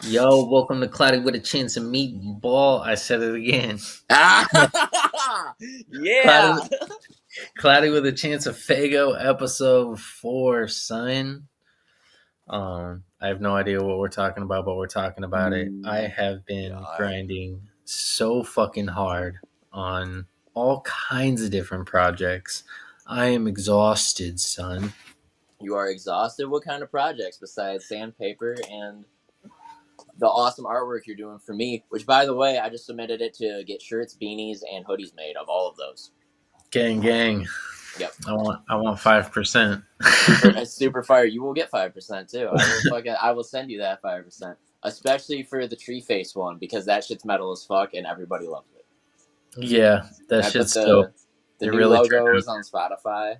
Yo, welcome to Cloudy with a Chance of Meatball. I said it again. Cloudy, Yeah. Cloudy with a Chance of Faygo, Ep.4, son. I have no idea what we're talking about, but we're talking about it. I have been God. grinding so fucking hard on all kinds of different projects. I am exhausted, son. You are exhausted? What kind of projects besides sandpaper and the awesome artwork you're doing for me? Which, by the way, I just submitted it to get shirts, beanies, and hoodies made of all of those. Gang, gang. Yep. I want 5%. Super fire. You will get 5% too. I will send you that 5%. Especially for the tree face one, because that shit's metal as fuck and everybody loves it. Yeah, that I put shit's dope. the It new really turned out. logos on Spotify.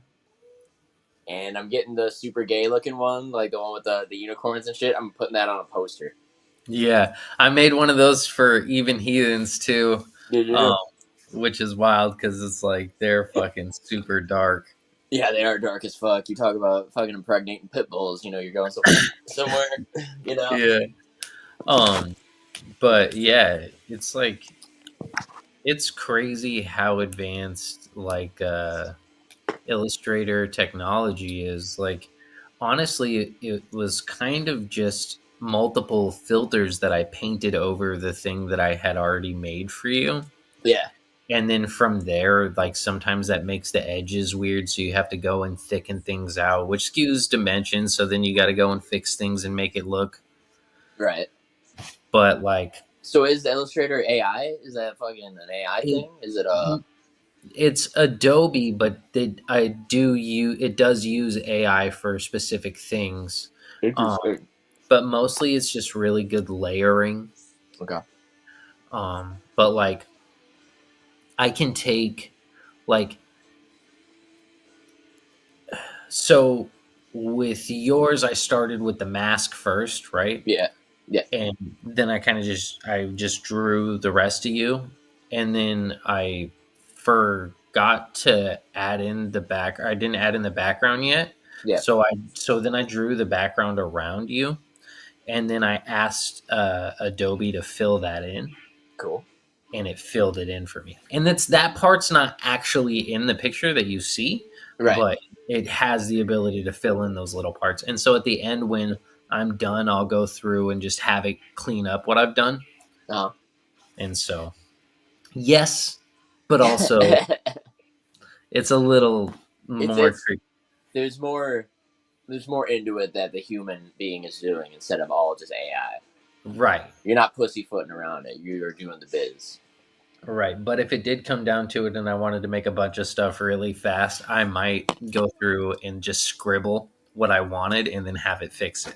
And I'm getting the super gay looking one, like the one with the unicorns and shit. I'm putting that on a poster. Yeah, I made one of those for Even Heathens too, Did um, you? which is wild because it's like they're fucking super dark. Yeah, they are dark as fuck. You talk about fucking impregnating pit bulls. You're going somewhere. You know. Yeah. Um, but yeah, it's like it's crazy how advanced like Illustrator technology is. Like, honestly, it was kind of just multiple filters that I painted over the thing that I had already made for you. Yeah. And then from there, like sometimes that makes the edges weird, so you have to go and thicken things out, which skews dimensions. So then you got to go and fix things and make it look. Right. But like So is the Illustrator AI? Is that fucking an AI it, thing? Is it it's Adobe, but it does use AI for specific things. Um, interesting? but mostly it's just really good layering. Okay. But like I can take like so with yours, I started with the mask first, right? Yeah. Yeah. And then I just drew the rest of you, and then I forgot to add in the back. I didn't add in the background yet, Yeah. so then I drew the background around you, and then I asked Adobe to fill that in, Cool. and it filled it in for me. And that part's not actually in the picture that you see, Right. but it has the ability to fill in those little parts. And so at the end, when I'm done, I'll go through and just have it clean up what I've done. Uh-huh. And so, yes, but also it's a little more it's tricky. there's more into it that the human being is doing instead of all just AI. Right. You're not pussyfooting around it. You're doing the biz. Right. But if it did come down to it and I wanted to make a bunch of stuff really fast, I might go through and just scribble what I wanted and then have it fix it.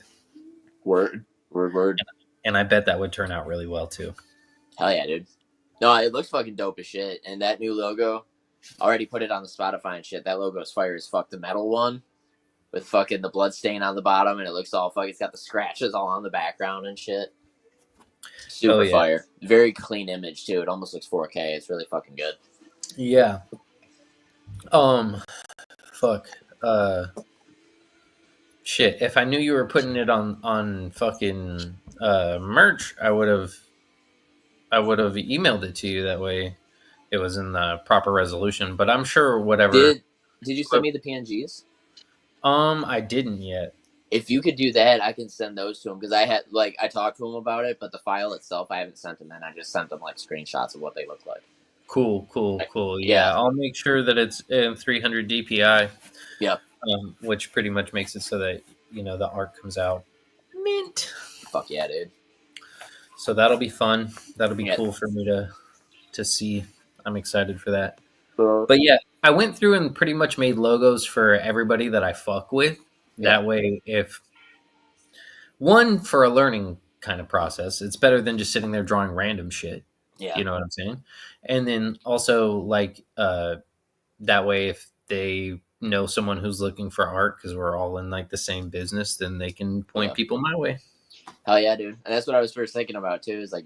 Word. Word. And I bet that would turn out really well too. Hell yeah, dude. No, it looks fucking dope as shit. And that new logo, I already put it on the Spotify and shit. That logo is fire as fuck. The metal one with fucking the blood stain on the bottom, and it looks all fucking. It's got the scratches all on the background and shit. Oh Super yeah. fire. Very clean image too. It almost looks 4K. It's really fucking good. Yeah. Um fuck. Shit. If I knew you were putting it on fucking merch, I would have emailed it to you, that way it was in the proper resolution. But I'm sure whatever. Did you send me the PNGs? I didn't yet. If you could do that, I can send those to him because I talked to him about it, but the file itself I haven't sent him in. I just sent him like screenshots of what they look like. Cool. Yeah, Yeah. I'll make sure that it's in 300 DPI, Yep. which pretty much makes it so that the art comes out mint. Fuck yeah, dude. So that'll be fun. That'll be Yeah. cool for me to see. I'm excited for that. Uh, But yeah, I went through and pretty much made logos for everybody that I fuck with. Yeah. That way, if one, for a learning kind of process, it's better than just sitting there drawing random shit. Yeah. You know what I'm saying? And then also like that way, if they know someone who's looking for art, because we're all in like the same business, then they can point Yeah. people my way. Hell yeah, dude. And that's what I was first thinking about too. Is like,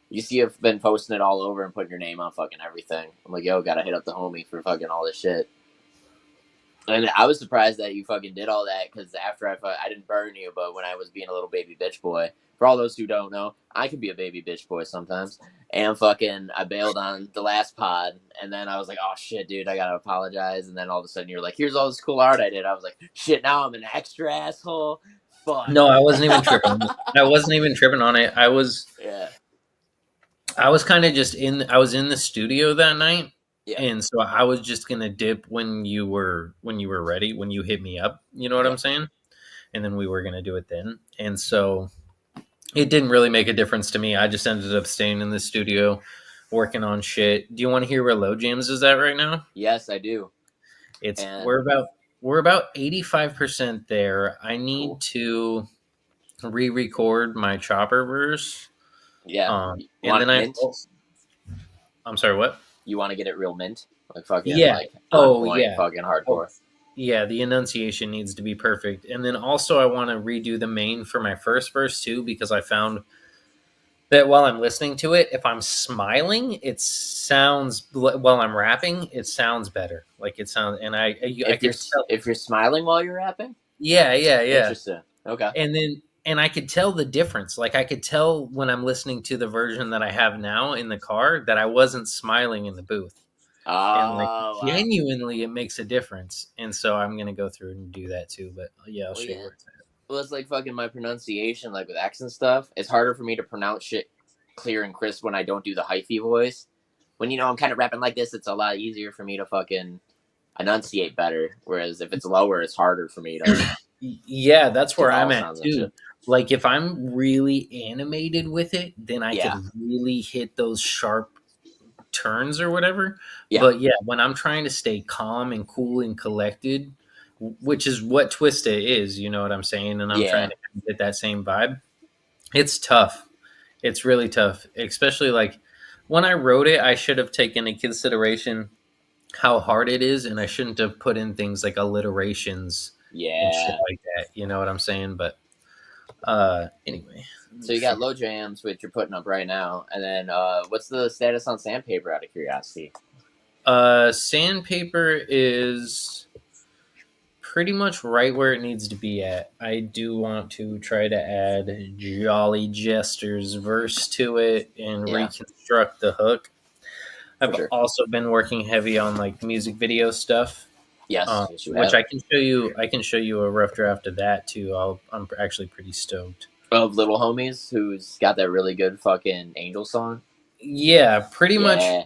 you see, you've been posting it all over and putting your name on fucking everything. I'm like, yo, gotta hit up the homie for fucking all this shit. And I was surprised that you fucking did all that because after I didn't burn you, but when I was being a little baby bitch boy, for all those who don't know, I can be a baby bitch boy sometimes. And fucking, I bailed on the last pod, and then I was like, oh shit, dude, I gotta apologize. And then all of a sudden you're like, here's all this cool art I did. I was like, shit, now I'm an extra asshole. Fuck. No, I wasn't even tripping on it. I wasn't even tripping on it. Yeah, I was kind of just I was in the studio that night, yeah, and so I was just gonna dip when you were ready, when you hit me up. You know what yeah, I'm saying? And then we were gonna do it then. And so it didn't really make a difference to me. I just ended up staying in the studio working on shit. Do you want to hear where Low Jams is at right now? yes, I do. It's And we're about 85% there. I need cool. to re-record my chopper verse. Yeah, you And want then it mint? I'm sorry, what? You want to get it real mint, like fucking Yeah. like on Oh point, yeah. fucking Oh hardcore. yeah. The enunciation needs to be perfect. And then also I want to redo the main for my first verse too, because I found that while I'm listening to it, if I'm smiling, it sounds while I'm rapping, it sounds better. Like it sounds, and I could tell. If you're smiling while you're rapping, Yeah, yeah, yeah. interesting. Okay. And I could tell the difference. Like I could tell when I'm listening to the version that I have now in the car that I wasn't smiling in the booth. And like Oh wow. genuinely it makes a difference. And so I'm gonna go through and do that too. But yeah, I'll Well, show you yeah. where it's at. Well, it's like fucking my pronunciation, like with accent stuff. It's harder for me to pronounce shit clear and crisp when I don't do the hyphy voice. When I'm kind of rapping like this, it's a lot easier for me to fucking enunciate better. Whereas if it's lower, it's harder for me to Yeah, that's get where I'm vowel at sounds and too. shit. Like if I'm really animated with it, then I could Yeah. really hit those sharp turns or whatever. Yeah. But yeah, when I'm trying to stay calm and cool and collected, which is what Twista is, you know what I'm saying? And I'm trying Yeah. to get that same vibe. It's tough. It's really tough, especially like when I wrote it, I should have taken into consideration how hard it is, and I shouldn't have put in things like alliterations and shit Yeah. like that. You know what I'm saying? But anyway, let So me you got figure. low jams, which you're putting up right now, and then what's the status on sandpaper? Out of curiosity. Sandpaper is pretty much right where it needs to be at. I do want to try to add Jolly Jester's verse to it and Yeah, reconstruct the hook. for I've sure. also been working heavy on like music video stuff, Yes, yes, you which have. I can show you. I can show you a rough draft of that too. I'm actually pretty stoked. Of Little Homies, who's got that really good fucking Angel song. Yeah, pretty much. Yeah,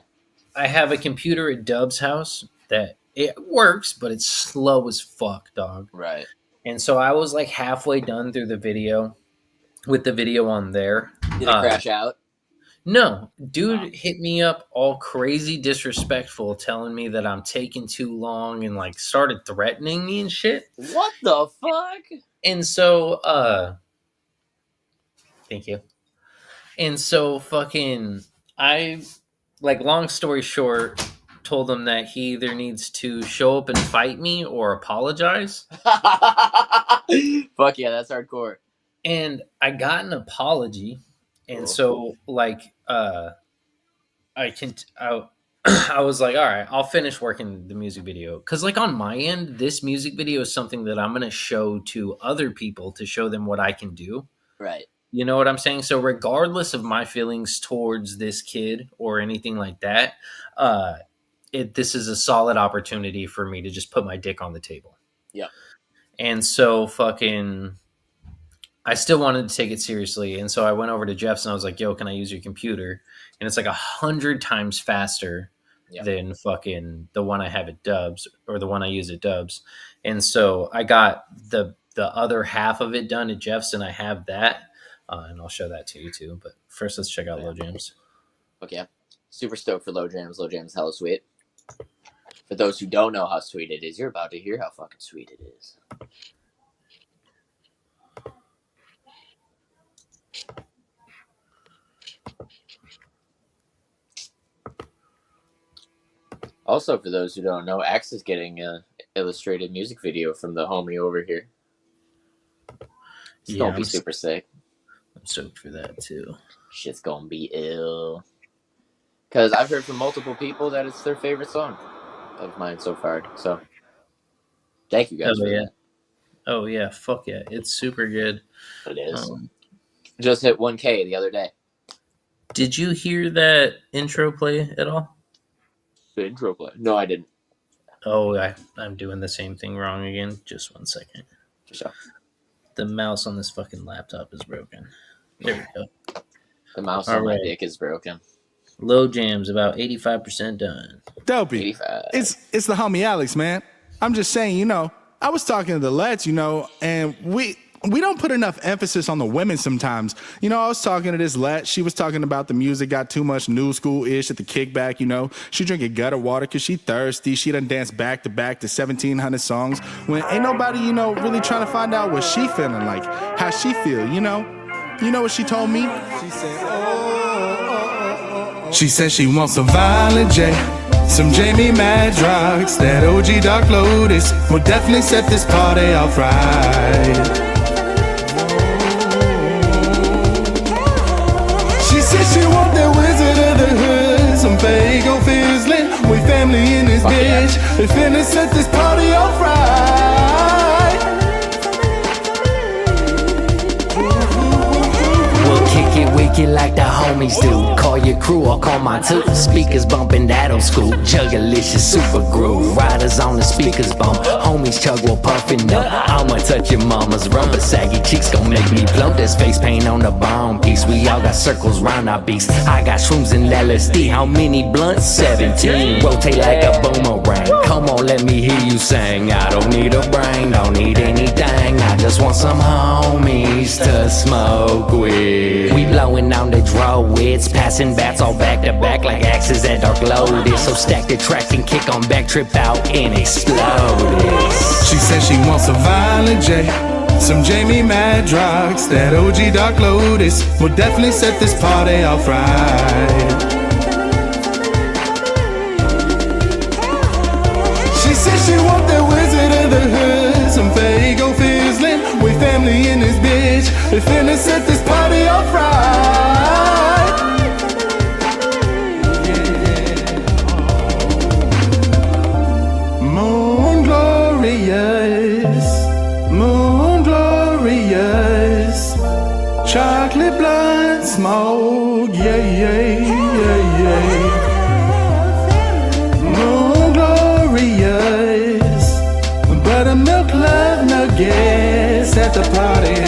I have a computer at Dub's house that it works, but it's slow as fuck, dog. right. And so I was like halfway done through the video with the video on there. Did it crash out? No, Oh. dude hit me up all crazy disrespectful, telling me that I'm taking too long and like started threatening me and shit. What the fuck? And so, thank you. And so, fucking, I like, long story short, told him that he either needs to show up and fight me or apologize. Fuck yeah, that's hardcore. And I got an apology. And Cool. so, like, I can, I was like, all right, I'll finish working the music video. Cause, like, on my end, this music video is something that I'm going to show to other people to show them what I can do. Right. You know what I'm saying? So regardless of my feelings towards this kid or anything like that, uh, this is a solid opportunity for me to just put my dick on the table. Yep. And so fucking I still wanted to take it seriously. And so I went over to Jeff's and I was like, yo, can I use your computer? And it's like 100 times faster Yep. than fucking the one I have at Dubs or the one I use at Dubs. And so I got the other half of it done at Jeff's and I have that. And I'll show that to you too. But first, let's check out Yeah. Low Jams. Fuck yeah. Super stoked for Low Jams. Low Jams hella sweet. For those who don't know how sweet it is, you're about to hear how fucking sweet it is. Also, for those who don't know, Axe is getting a illustrated music video from the homie over here. It's gonna Yeah, be super sick. I'm stoked for that too. Shit's gonna be ill. Because I've heard from multiple people that it's their favorite song of mine so far. So Thank you guys Oh for yeah. that. Oh yeah. Fuck yeah. It's super good. It is. Um, Just hit 1K the other day. did you hear that intro play at all? The intro play. No, I didn't. Oh, I'm doing the same thing wrong again. Just 1 second. For sure. The mouse on this fucking laptop is broken. There we go. The mouse All on my right. dick is broken. Low jam's about 85% done. Dopey. 85. It's the homie Alex, man. I'm just saying, you know, I was talking to the Lets, you know, and we don't put enough emphasis on the women sometimes. You know, I was talking to this Let. She was talking about the music got too much new school-ish at the kickback, you know. She drinking gutter water because she thirsty. She done danced back to 1,700 songs when ain't nobody, you know, really trying to find out what she feeling like, how she feel, you know. You know what she told me? She said, She said she wants a Violent J, some Jamie Mad Drugs, that OG Dark Lotus will definitely set this party off right. She said she want that Wizard of the Hood, some Faygo Fizzling, we family in this bitch, we finna set this party off right. Kick it wicked like the homies do. Call your crew or call my two. Speakers bumping that old school. Juggalicious super groove. Riders on the speakers bump. Homies chug while puffin' up. I'ma touch your mama's rum, but saggy cheeks gon' make me blow. There's face paint on the bone piece. We all got circles round our beaks. I got shrooms and LSD. How many blunts? 17. Rotate like a boomerang. Come on, let me hear you sing. I don't need a brain, don't need anything. I just want some homies to smoke with. We blowing on the draw wits, passing bats all back to back like axes at Dark Loaded. So stack the track and kick on back, trip out and explode it. She said she wants a Violent J, some Jamie Mad Drugs, that OG Dark Lotus will definitely set this party off right. She said she want that Wizard of the Hood, some Faygo Fizzling, we family in this bitch, we finna set this party off right. Moon glorious, moon glorious, chocolate blunt smoke, yeah, yeah, yeah, yeah. Moon glorious, buttermilk love nuggets at the party.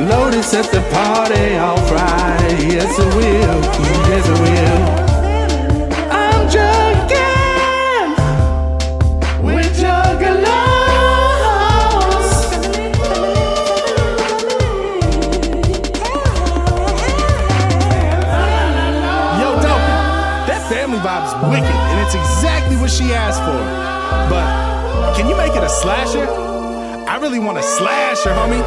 Lotus at the party, alright. Yes, it will. Yes, it will. I'm jugging with juggalos. Yo, Dopey, that family vibe's wicked, and it's exactly what she asked for. But can you make it a slasher? I really want a slasher, homie.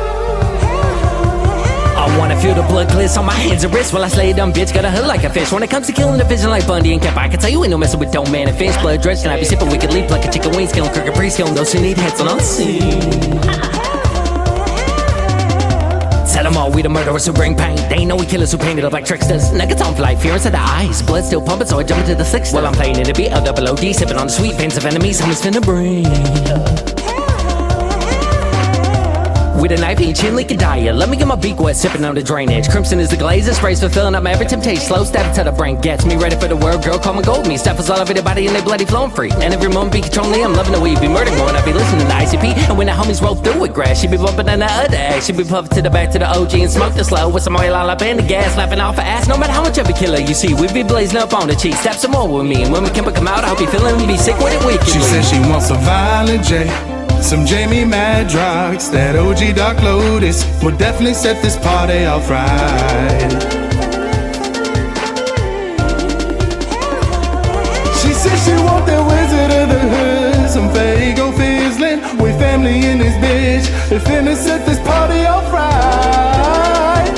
I wanna feel the blood gliss on my hands and wrists while I slay a dumb bitch. Got a hood like a fish. When it comes to killing the vision like Bundy and Kemp, I can tell you ain't no messing with don't man and fish. Blood drenched and I be sipping wickedly, plucking chicken wings, killing crooked priests, killing those who need heads on unseen. Tell them all we the murderers who bring pain. They ain't no we killers who painted up like tricksters. Nuggets on flight, fear inside the eyes. Blood still pumping, so I jump into the sixth. While I'm playing in the beat, LOOD, sipping on the sweet veins of enemies. Homies finna bring. With a knife, each chin, leak a diet. Let me get my beak wet, sipping on the drainage. Crimson is the glaze, it sprays fulfilling up my every temptation. Slow stab till the brain gets me ready for the world. Girl, call me gold. Me stuff is all over the body and they bloody flowing free. And every moment be controlling. I'm loving the way you be murdering more. And I be listening to ICP. And when the homies roll through with grass, she be bumping on the other ass. She be puffing to the back to the OG and smoke the slow with some oil all up in the gas, laughing off her ass. No matter how much of a killer you see, we be blazing up on the cheek. Step some more with me, and when we can come out, I hope you feeling me. Be sick with it wickedly. She said she wants a Violent J, some Jamie Mad Drugs, that OG Dark Lotus will definitely set this party off right. She said she want that Wizard of the Hood, some Faygo Fizzling, we family in this bitch, we finna set this party off right.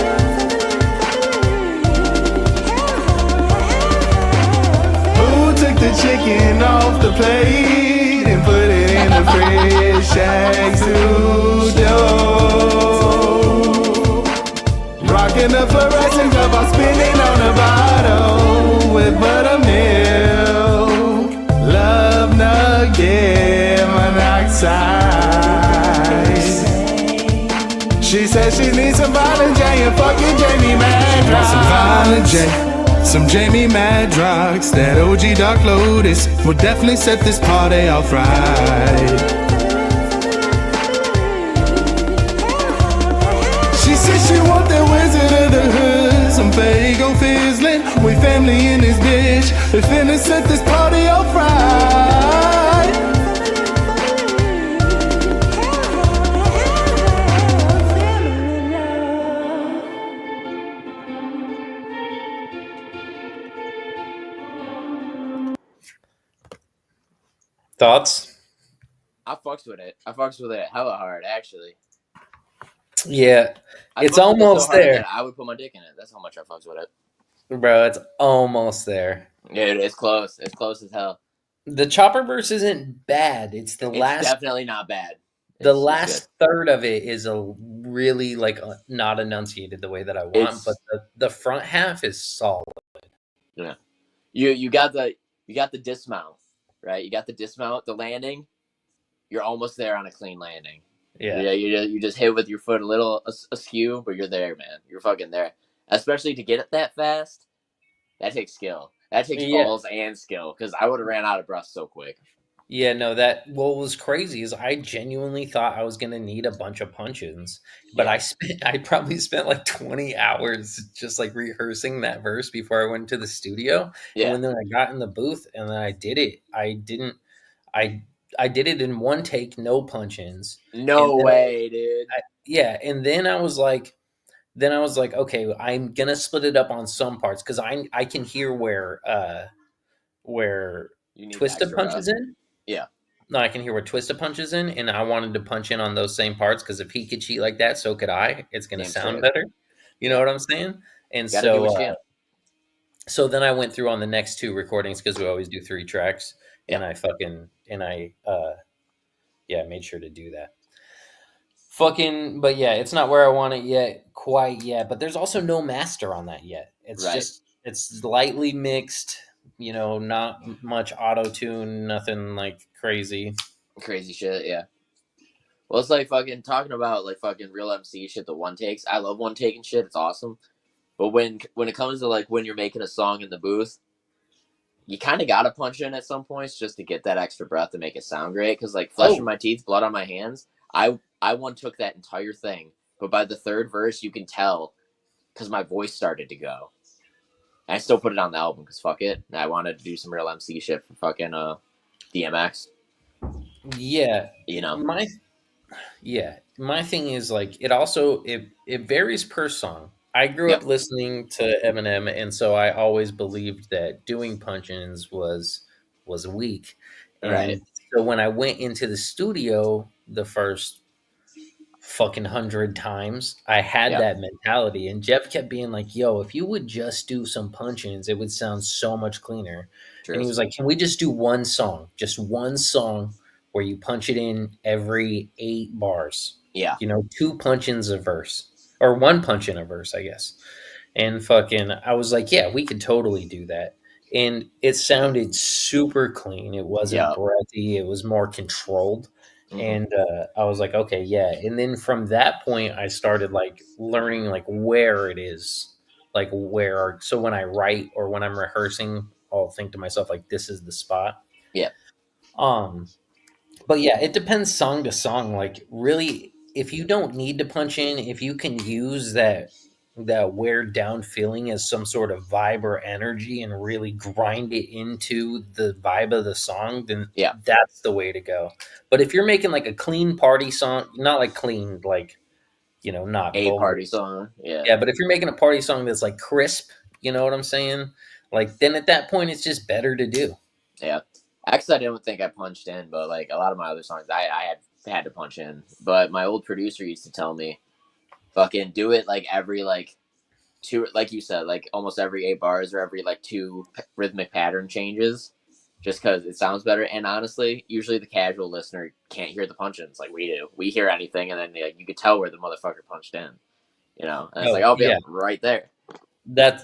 Who took the chicken off the plate and put it in the fridge? Shags to dough. Rocking the fluorescent cup, I'm spinning on the bottle with buttermilk. Love nugget monoxide. She says she needs some Violent J and fucking Jamie Madrox. Some Violent J, some Jamie Madrox. That OG Dark Lotus will definitely set this party off right. She says she want that Wizard of the Hood, some Faygo fizzling. We family in this bitch. We finna set this party off right. Thoughts? I fucks with it. I fucks with it hella hard, actually. Yeah, it's almost so hard there, that I would put my dick in it. That's how much I fucks with it. bro. It's almost there. Yeah, it's close. It's close as hell. The chopper verse isn't bad. It's definitely not bad. The last third of it is a really not enunciated the way that I want, but the front half is solid. Yeah, you got the dismount, right? You got the dismount, the landing. You're almost there on a clean landing. Yeah, you just hit with your foot a little askew, but you're there, man. You're fucking there. Especially to get it that fast, that takes skill. That takes balls and skill, because I would have ran out of breath so quick. Yeah, no, what was crazy is I genuinely thought I was going to need a bunch of punch-ins, but I probably spent like 20 hours just like rehearsing that verse before I went to the studio. Yeah. And then I got in the booth and then I did it. I did it in one take, no punch-ins. No way, dude. And then I was like, okay, I'm going to split it up on some parts because I can hear where Twista punches in. Yeah. No, I can hear where Twista punches in, and I wanted to punch in on those same parts because if he could cheat like that, so could I. It's going to sound better. You know what I'm saying? And so then I went through on the next two recordings because we always do 3 tracks, and I made sure to do that. But yeah, it's not where I want it quite yet. But there's also no master on that yet. It's it's lightly mixed. You know, not much auto-tune, nothing like crazy shit. Yeah. Well, it's like fucking talking about like fucking real MC shit, the one takes. I love one taking shit. It's awesome. But when it comes to like when you're making a song in the booth, you kind of gotta punch in at some points just to get that extra breath to make it sound great. Because like flesh in my teeth, blood on my hands. I one took that entire thing, but by the third verse, you can tell because my voice started to go. I still put it on the album because fuck it. I wanted to do some real MC shit for fucking DMX. Yeah. You know? My thing is like it varies per song. I grew up listening to Eminem, and so I always believed that doing punch-ins was weak. And so when I went into the studio the first fucking 100 times, I had that mentality, and Jeff kept being like, yo, if you would just do some punch-ins, it would sound so much cleaner. And he was like, can we just do one song where you punch it in every 8 bars? 2 punch-ins a verse, or 1 punch in a verse, I guess. And fucking I was like, yeah, we could totally do that. And it sounded super clean. It wasn't breathy, it was more controlled. And I was like, okay, yeah. And then from that point, I started like learning like where it is, like so when I write or when I'm rehearsing, I'll think to myself like, this is the spot. Yeah. But yeah, it depends song to song. Like really, if you don't need to punch in, if you can use that wear down feeling as some sort of vibe or energy and really grind it into the vibe of the song, then that's the way to go. But if you're making like a clean party song, not like clean, like, not a party song. Yeah. But if you're making a party song that's like crisp, you know what I'm saying? Like then at that point, it's just better to do. Yeah. Actually, I didn't think I punched in, but like a lot of my other songs, I had to punch in. But my old producer used to tell me, fucking do it like every like 2, like you said, like almost every 8 bars or every like 2 rhythmic pattern changes, just because it sounds better. And honestly, usually the casual listener can't hear the punch-ins like we do. We hear anything, and then you could tell where the motherfucker punched in. And it's like, oh yeah, right there. That's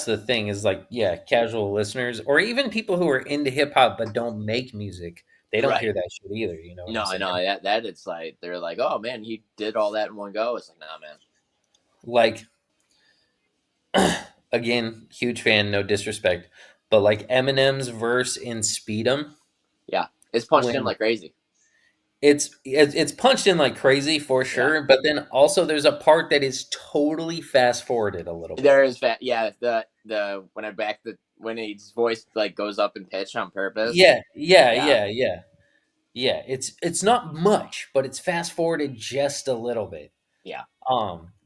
the thing is like, casual listeners or even people who are into hip hop but don't make music, they don't Right. hear that shit either. You know what I'm No, saying? no, that it's like they're like, oh man, he did all that in one go. It's like, nah, man. Like, again, huge fan, no disrespect, but like Eminem's verse in Speed 'Em, Yeah, it's punched in when like crazy. it's punched in like crazy for Yeah, sure, but then also there's a part that is totally fast forwarded a little bit. there is yeah, the when his voice like goes up in pitch on purpose. Yeah, yeah, Yeah, yeah, yeah. Yeah, it's not much, but it's fast forwarded just a little bit. yeah,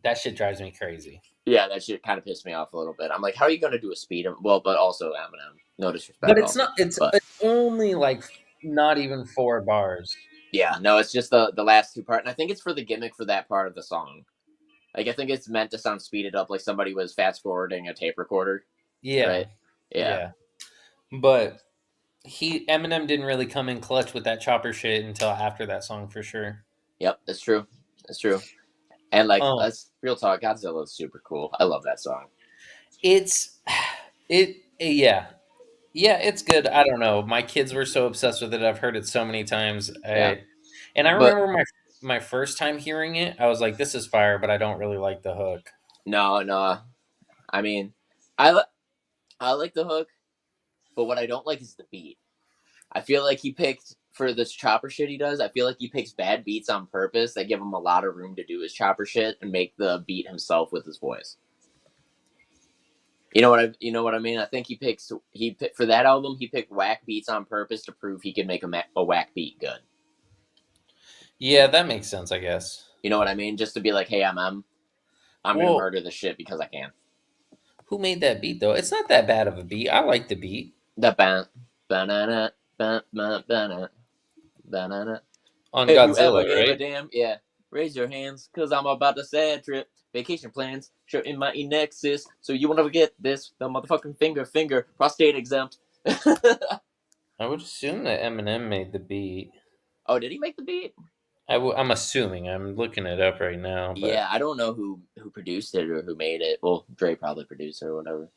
That shit drives me crazy. yeah. That shit kind of pissed me off a little bit. I'm like, how are you gonna do a speed? Well, but also Eminem. No disrespect But at it's all. not But it's only like not even 4 bars. yeah, no, it's just the last two part, and I think it's for the gimmick for that part of the song. Like I think it's meant to sound speeded up, like somebody was fast forwarding a tape recorder, Yeah. right? Yeah. Yeah. But Eminem didn't really come in clutch with that chopper shit until after that song for sure. Yep, that's true. That's true. And like, Um let's real talk. Godzilla is super cool. I love that song. it's yeah. Yeah, it's good. I don't know. My kids were so obsessed with it. I've heard it so many times. Yeah, And I but remember my first time hearing it, I was like, "This is fire," but I don't really like the hook. no, no. I mean, I li- I like the hook, but what I don't like is the beat. I feel like he picked for this chopper shit he does. I feel like he picks bad beats on purpose that give him a lot of room to do his chopper shit and make the beat himself with his voice. You know what I mean? I think for that album he picked whack beats on purpose to prove he could make a whack beat good. Yeah, that makes sense, I guess. You know what I mean? Just to be like, hey, I'm gonna Well, murder this shit because I can. who made that beat though? It's not that bad of a beat. I like the beat The banana, banana, banana. on If you Godzilla, ever give a right? damn, yeah, raise your hands, cause I'm about to sad trip. Vacation plans, shirt in my nexus, so you won't ever get this. The motherfucking finger, prostate exempt. I would assume that Eminem made the beat. Oh, did he make the beat? I'm assuming. I'm looking it up right now, but Yeah, I don't know who produced it or who made it. Well, Dre probably produced it or whatever.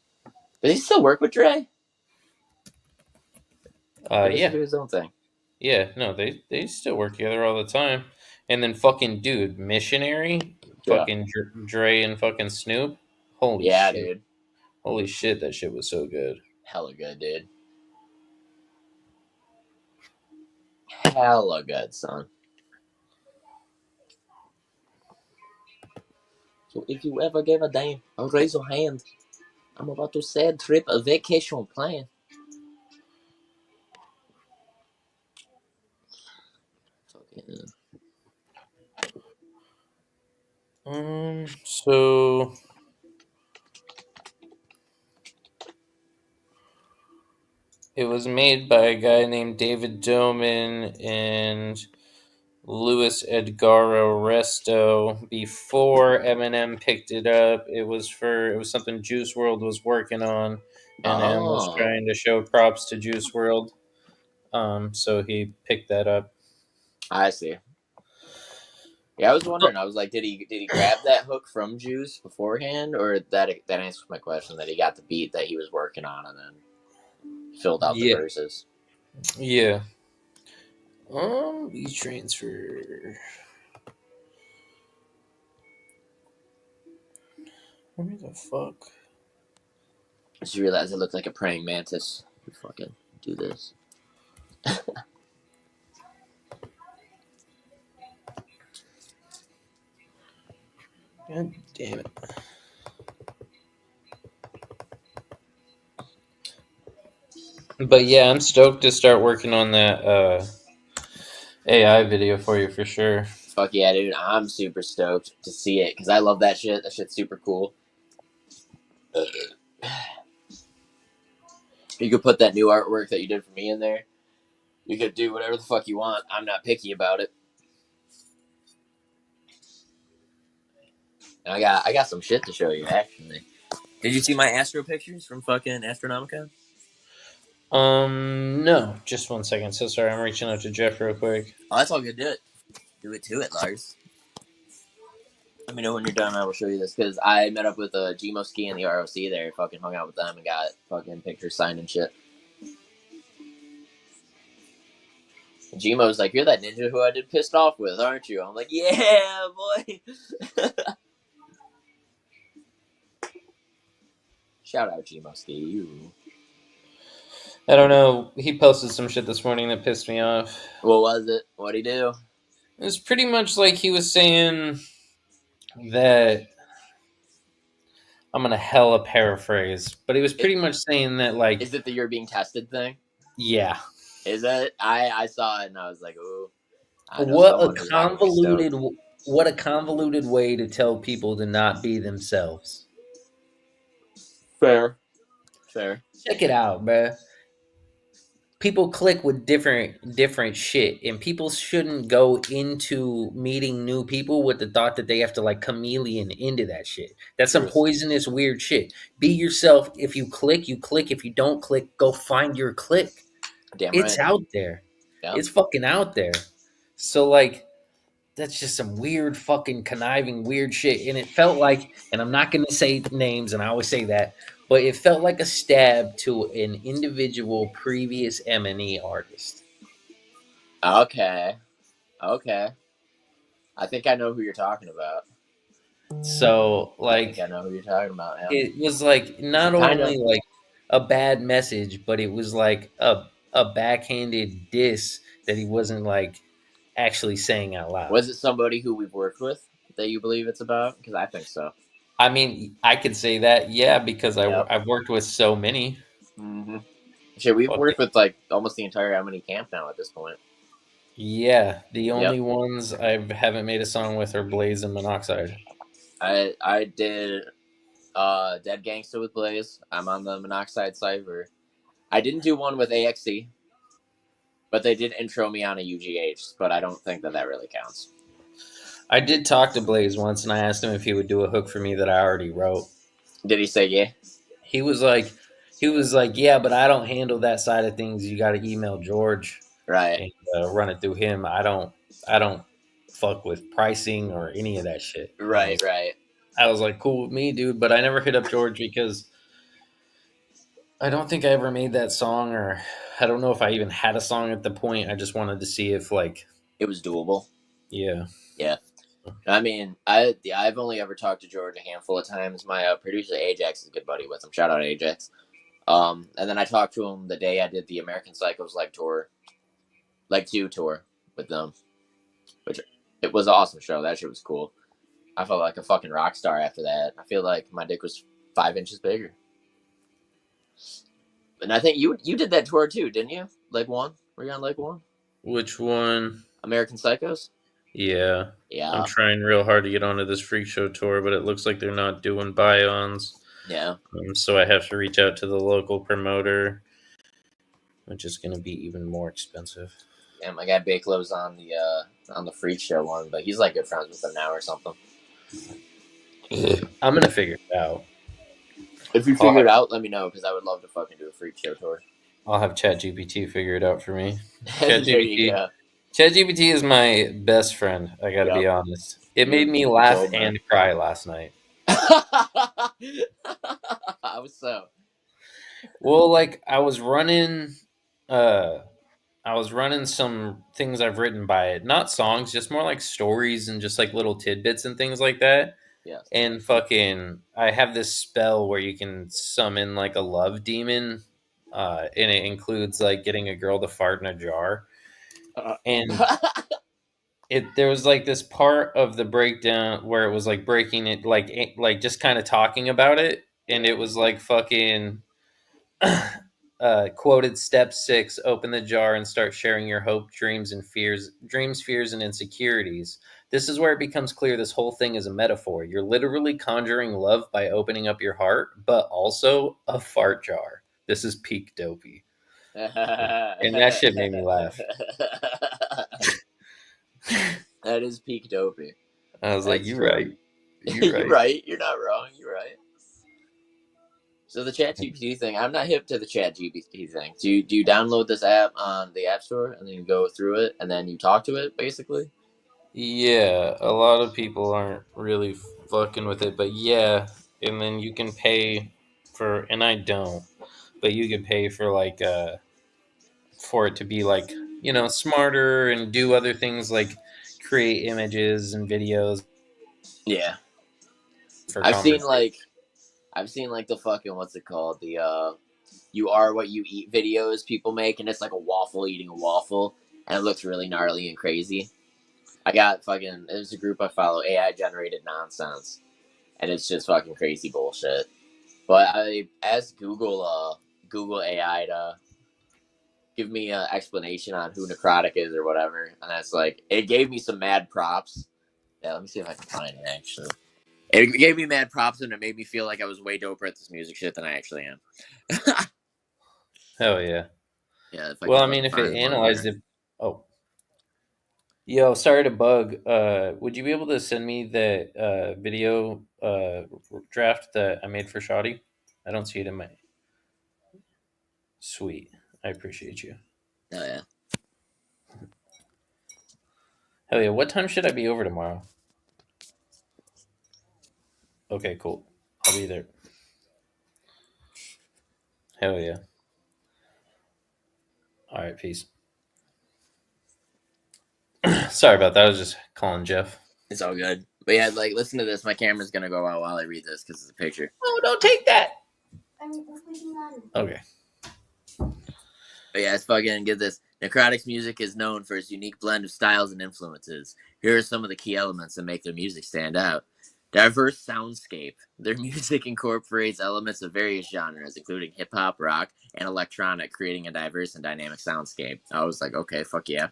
Does he still work with Dre? Or does he yeah, do his own thing? yeah. No, they still work together all the time. And then fucking dude, Missionary, Yeah. fucking Dre and fucking Snoop. Holy Yeah, shit! dude. Holy shit! That shit was so good. Hella good, dude. Hella good, son. So if you ever gave a damn, I'll raise your hand. I'm about to sad trip a vacation plan. Fucking So it was made by a guy named David Doman and Luis Edgardo Resto. Before Eminem picked it up, it was something Juice World was working on, and M was oh, trying to show props to Juice World. So he picked that up. I see. Yeah, I was wondering. I was like, did he grab that hook from Juice beforehand, or that answers my question that he got the beat that he was working on and then filled out the Yeah, verses. yeah. E-transfer. Where the fuck? I just realized it looked like a praying mantis. You fucking do this. God damn it. But yeah, I'm stoked to start working on that AI video for you for sure. Fuck yeah, dude! I'm super stoked to see it because I love that shit. That shit's super cool. You could put that new artwork that you did for me in there. You could do whatever the fuck you want. I'm not picky about it. And I got some shit to show you actually. Did you see my Astro pictures from fucking Astronomica? No, just 1 second. So sorry, I'm reaching out to Jeff real quick. Oh, that's all good. Do it to it, Lars. Let me know when you're done. I will show you this because I met up with Gmo Ski and the ROC there. Fucking hung out with them and got fucking pictures signed and shit. Gmo's like, you're that ninja who I did pissed off with, aren't you? I'm like, yeah, boy. Shout out Gmo Ski. I don't know. He posted some shit this morning that pissed me off. What was it? What'd he do? It was pretty much like he was saying that I'm gonna hella paraphrase, but he was pretty much saying that like, Is it the you're being tested thing? yeah, Is it? I saw it and I was like, ooh, I know what a someone who's not gonna be stoked. convoluted way to tell people to not be themselves. Fair. Check it out, bruh. People click with different shit, and people shouldn't go into meeting new people with the thought that they have to like chameleon into that shit. That's some Truth. poisonous weird shit. Be yourself. If you click, you click. If you don't click, go find your click. Damn It's right. out there. Yeah. It's fucking out there. So like, that's just some weird fucking conniving weird shit. And it felt like, and I'm not gonna say names, and I always say that, but it felt like a stab to an individual previous M&E artist. Okay. I think I know who you're talking about. So I like, think I know who you're talking about. Yeah. it was like not Kinda. only like a bad message, but it was like a backhanded diss that he wasn't like actually saying out loud. Was it somebody who we've worked with that you believe it's about? Because I think so. I mean, I could say that, yeah, because Yep. I've worked with so many. Mm-hmm. Shit, we've worked with like almost the entire M&E camp now at this point. Yeah, the only ones I haven't made a song with are Blaze and Monoxide. I did Dead Gangsta with Blaze. I'm on the Monoxide cipher. I didn't do one with AXC, but they did intro me on a UGH, but I don't think that really counts. I did talk to Blaze once, and I asked him if he would do a hook for me that I already wrote. Did he say yeah? He was like, yeah, but I don't handle that side of things. You got to email George, Right? And run it through him. I don't fuck with pricing or any of that shit. Right. I was like, cool with me, dude. But I never hit up George because I don't think I ever made that song, or I don't know if I even had a song at the point. I just wanted to see if like it was doable. Yeah. I mean, I've only ever talked to George a handful of times. My producer Ajax is a good buddy with him. Shout out Ajax. And then I talked to him the day I did the American Psychos Leg 2 tour with them, which it was an awesome show. That shit was cool. I felt like a fucking rock star after that. I feel like my dick was 5 inches bigger. And I think you did that tour too, didn't you? Leg 1? Were you on Leg 1? Which one? American Psychos? Yeah. I'm trying real hard to get onto this freak show tour, but it looks like they're not doing buy-ons. Yeah. So I have to reach out to the local promoter, which is going to be even more expensive. Yeah, my guy Bakelow's on the freak show one, but he's like good friends with them now or something. I'm going to figure it out. If you figure it out, let me know, because I would love to fucking do a freak show tour. I'll have ChatGPT figure it out for me. ChatGPT is my best friend, I gotta be honest. It made me laugh and cry last night. How so? Well, like I was running some things I've written by it. Not songs, just more like stories and just like little tidbits and things like that. Yes. And fucking I have this spell where you can summon like a love demon. And it includes like getting a girl to fart in a jar. And there was like this part of the breakdown where it was like breaking it, like just kind of talking about it, and it was like fucking quoted step 6: open the jar and start sharing your hope, dreams, fears, and insecurities. This is where it becomes clear this whole thing is a metaphor. You're literally conjuring love by opening up your heart, but also a fart jar. This is peak dopey. And that shit made me laugh. That is peak dopey. I was like, you're right. You're right. You're not wrong. You're right. So the ChatGPT thing, I'm not hip to the ChatGPT thing. Do you download this app on the App Store and then you go through it and then you talk to it, basically? Yeah, a lot of people aren't really fucking with it, but yeah, and then you can pay for, and I don't, but you can pay for like for it to be like smarter and do other things like create images and videos Yeah. for I've seen conversation. like the fucking what's it called? The you are what you eat videos people make, and it's like a waffle eating a waffle, and it looks really gnarly and crazy. I got fucking there's a group I follow, AI generated nonsense, and it's just fucking crazy bullshit. But I asked Google AI to give me an explanation on who Necrotic is or whatever, and that's like it gave me some mad props. Yeah, let me see if I can find it actually. It gave me mad props and it made me feel like I was way doper at this music shit than I actually am. Hell yeah. Yeah, if I Well, can I mean, fucking if find it one here. analyzed it. Oh, yo, sorry to bug. Would you be able to send me the video draft that I made for Shoddy? I don't see it in my. Sweet. I appreciate you. Oh yeah. Hell yeah. What time should I be over tomorrow? Okay, cool. I'll be there. Hell yeah. All right, peace. Sorry about that. I was just calling Jeff. It's all good. But yeah, like listen to this. My camera's gonna go out while I read this because it's a picture. Oh, don't take that. Okay. But yeah, it's fucking get this. Necrotic's music is known for its unique blend of styles and influences. Here are some of the key elements that make their music stand out. Diverse soundscape. Their music incorporates elements of various genres, including hip hop, rock, and electronic, creating a diverse and dynamic soundscape. I was like, okay, fuck yeah.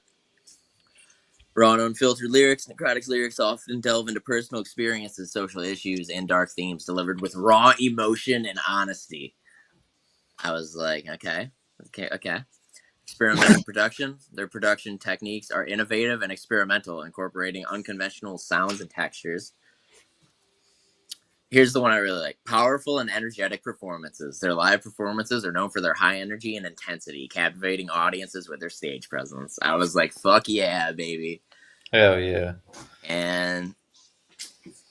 Raw and unfiltered lyrics. Necrotic's lyrics often delve into personal experiences, social issues, and dark themes, delivered with raw emotion and honesty. I was like, okay. Experimental production. Their production techniques are innovative and experimental, incorporating unconventional sounds and textures. Here's the one I really like. Powerful and energetic performances. Their live performances are known for their high energy and intensity, captivating audiences with their stage presence. I was like, fuck yeah, baby. Hell yeah. And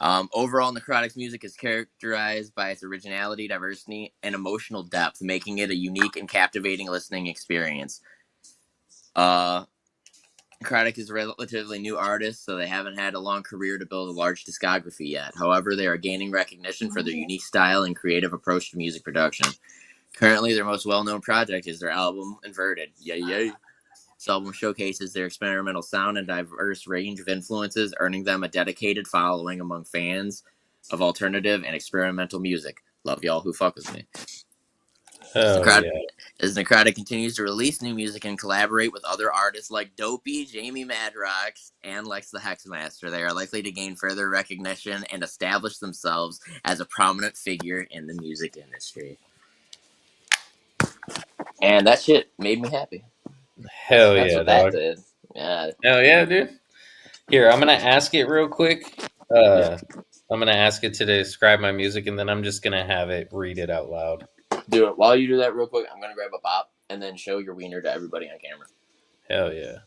overall, Necrotic's music is characterized by its originality, diversity, and emotional depth, making it a unique and captivating listening experience. Necrotic is a relatively new artist, so they haven't had a long career to build a large discography yet. However, they are gaining recognition for their unique style and creative approach to music production. Currently, their most well-known project is their album, Inverted. Yay, yay. This album showcases their experimental sound and diverse range of influences, earning them a dedicated following among fans of alternative and experimental music. Love y'all who fuck with me. Hell yeah. As Necrotic continues to release new music and collaborate with other artists like Dopey, Jamie Madrox, and Lex the Hexmaster, they are likely to gain further recognition and establish themselves as a prominent figure in the music industry. And that shit made me happy. Hell That's yeah, what that dog. did. Yeah. Hell yeah, dude. Here, I'm gonna ask it real quick. Yeah. I'm gonna ask it to describe my music, and then I'm just gonna have it read it out loud. Do it. While you do that real quick, I'm going to grab a pop and then show your wiener to everybody on camera. Hell yeah.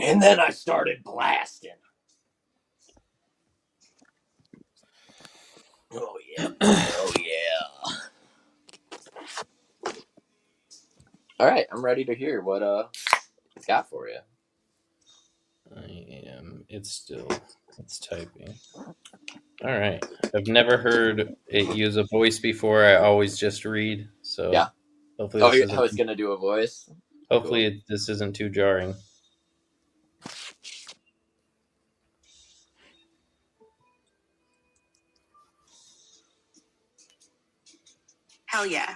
And then I started blasting. Oh, yeah. Oh, yeah. All right. I'm ready to hear what it's got for you. It's typing. All right. I've never heard it use a voice before. I always just read. So Yeah. hopefully Oh, this I was going to do a voice. hopefully Cool. this isn't too jarring. Hell yeah.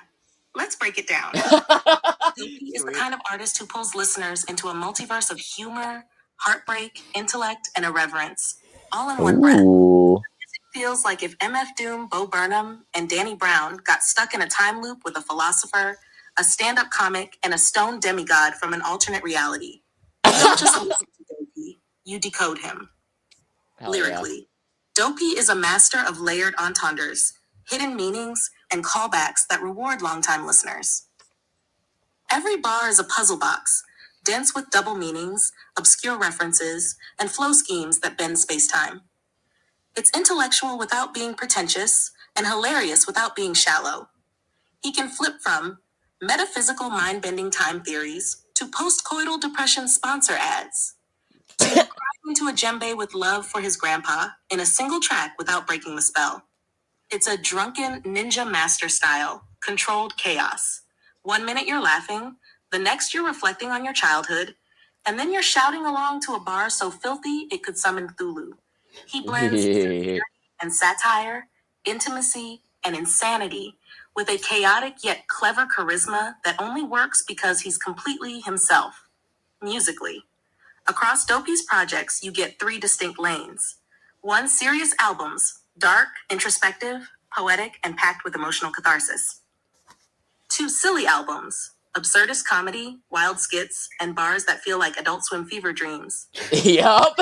Let's break it down. Dopey is the kind of artist who pulls listeners into a multiverse of humor, heartbreak, intellect, and irreverence, all in one breath. It feels like if MF Doom, Bo Burnham, and Danny Brown got stuck in a time loop with a philosopher, a stand-up comic, and a stone demigod from an alternate reality. You don't just listen to Dopey, you decode him. Hell lyrically. Dopey is a master of layered entendres, hidden meanings, and callbacks that reward longtime listeners. Every bar is a puzzle box, dense with double meanings, obscure references, and flow schemes that bend space-time. It's intellectual without being pretentious, and hilarious without being shallow. He can flip from metaphysical mind-bending time theories to post-coital depression sponsor ads to crying into a djembe with love for his grandpa in a single track without breaking the spell. It's a drunken ninja master style, controlled chaos. 1 minute you're laughing, the next you're reflecting on your childhood, and then you're shouting along to a bar so filthy it could summon Cthulhu. He blends sincerity and satire, intimacy and insanity with a chaotic yet clever charisma that only works because he's completely himself, musically. Across Dopey's projects, you get 3 distinct lanes. 1, serious albums, dark, introspective, poetic, and packed with emotional catharsis. 2, silly albums, absurdist comedy, wild skits, and bars that feel like Adult Swim fever dreams. Yup.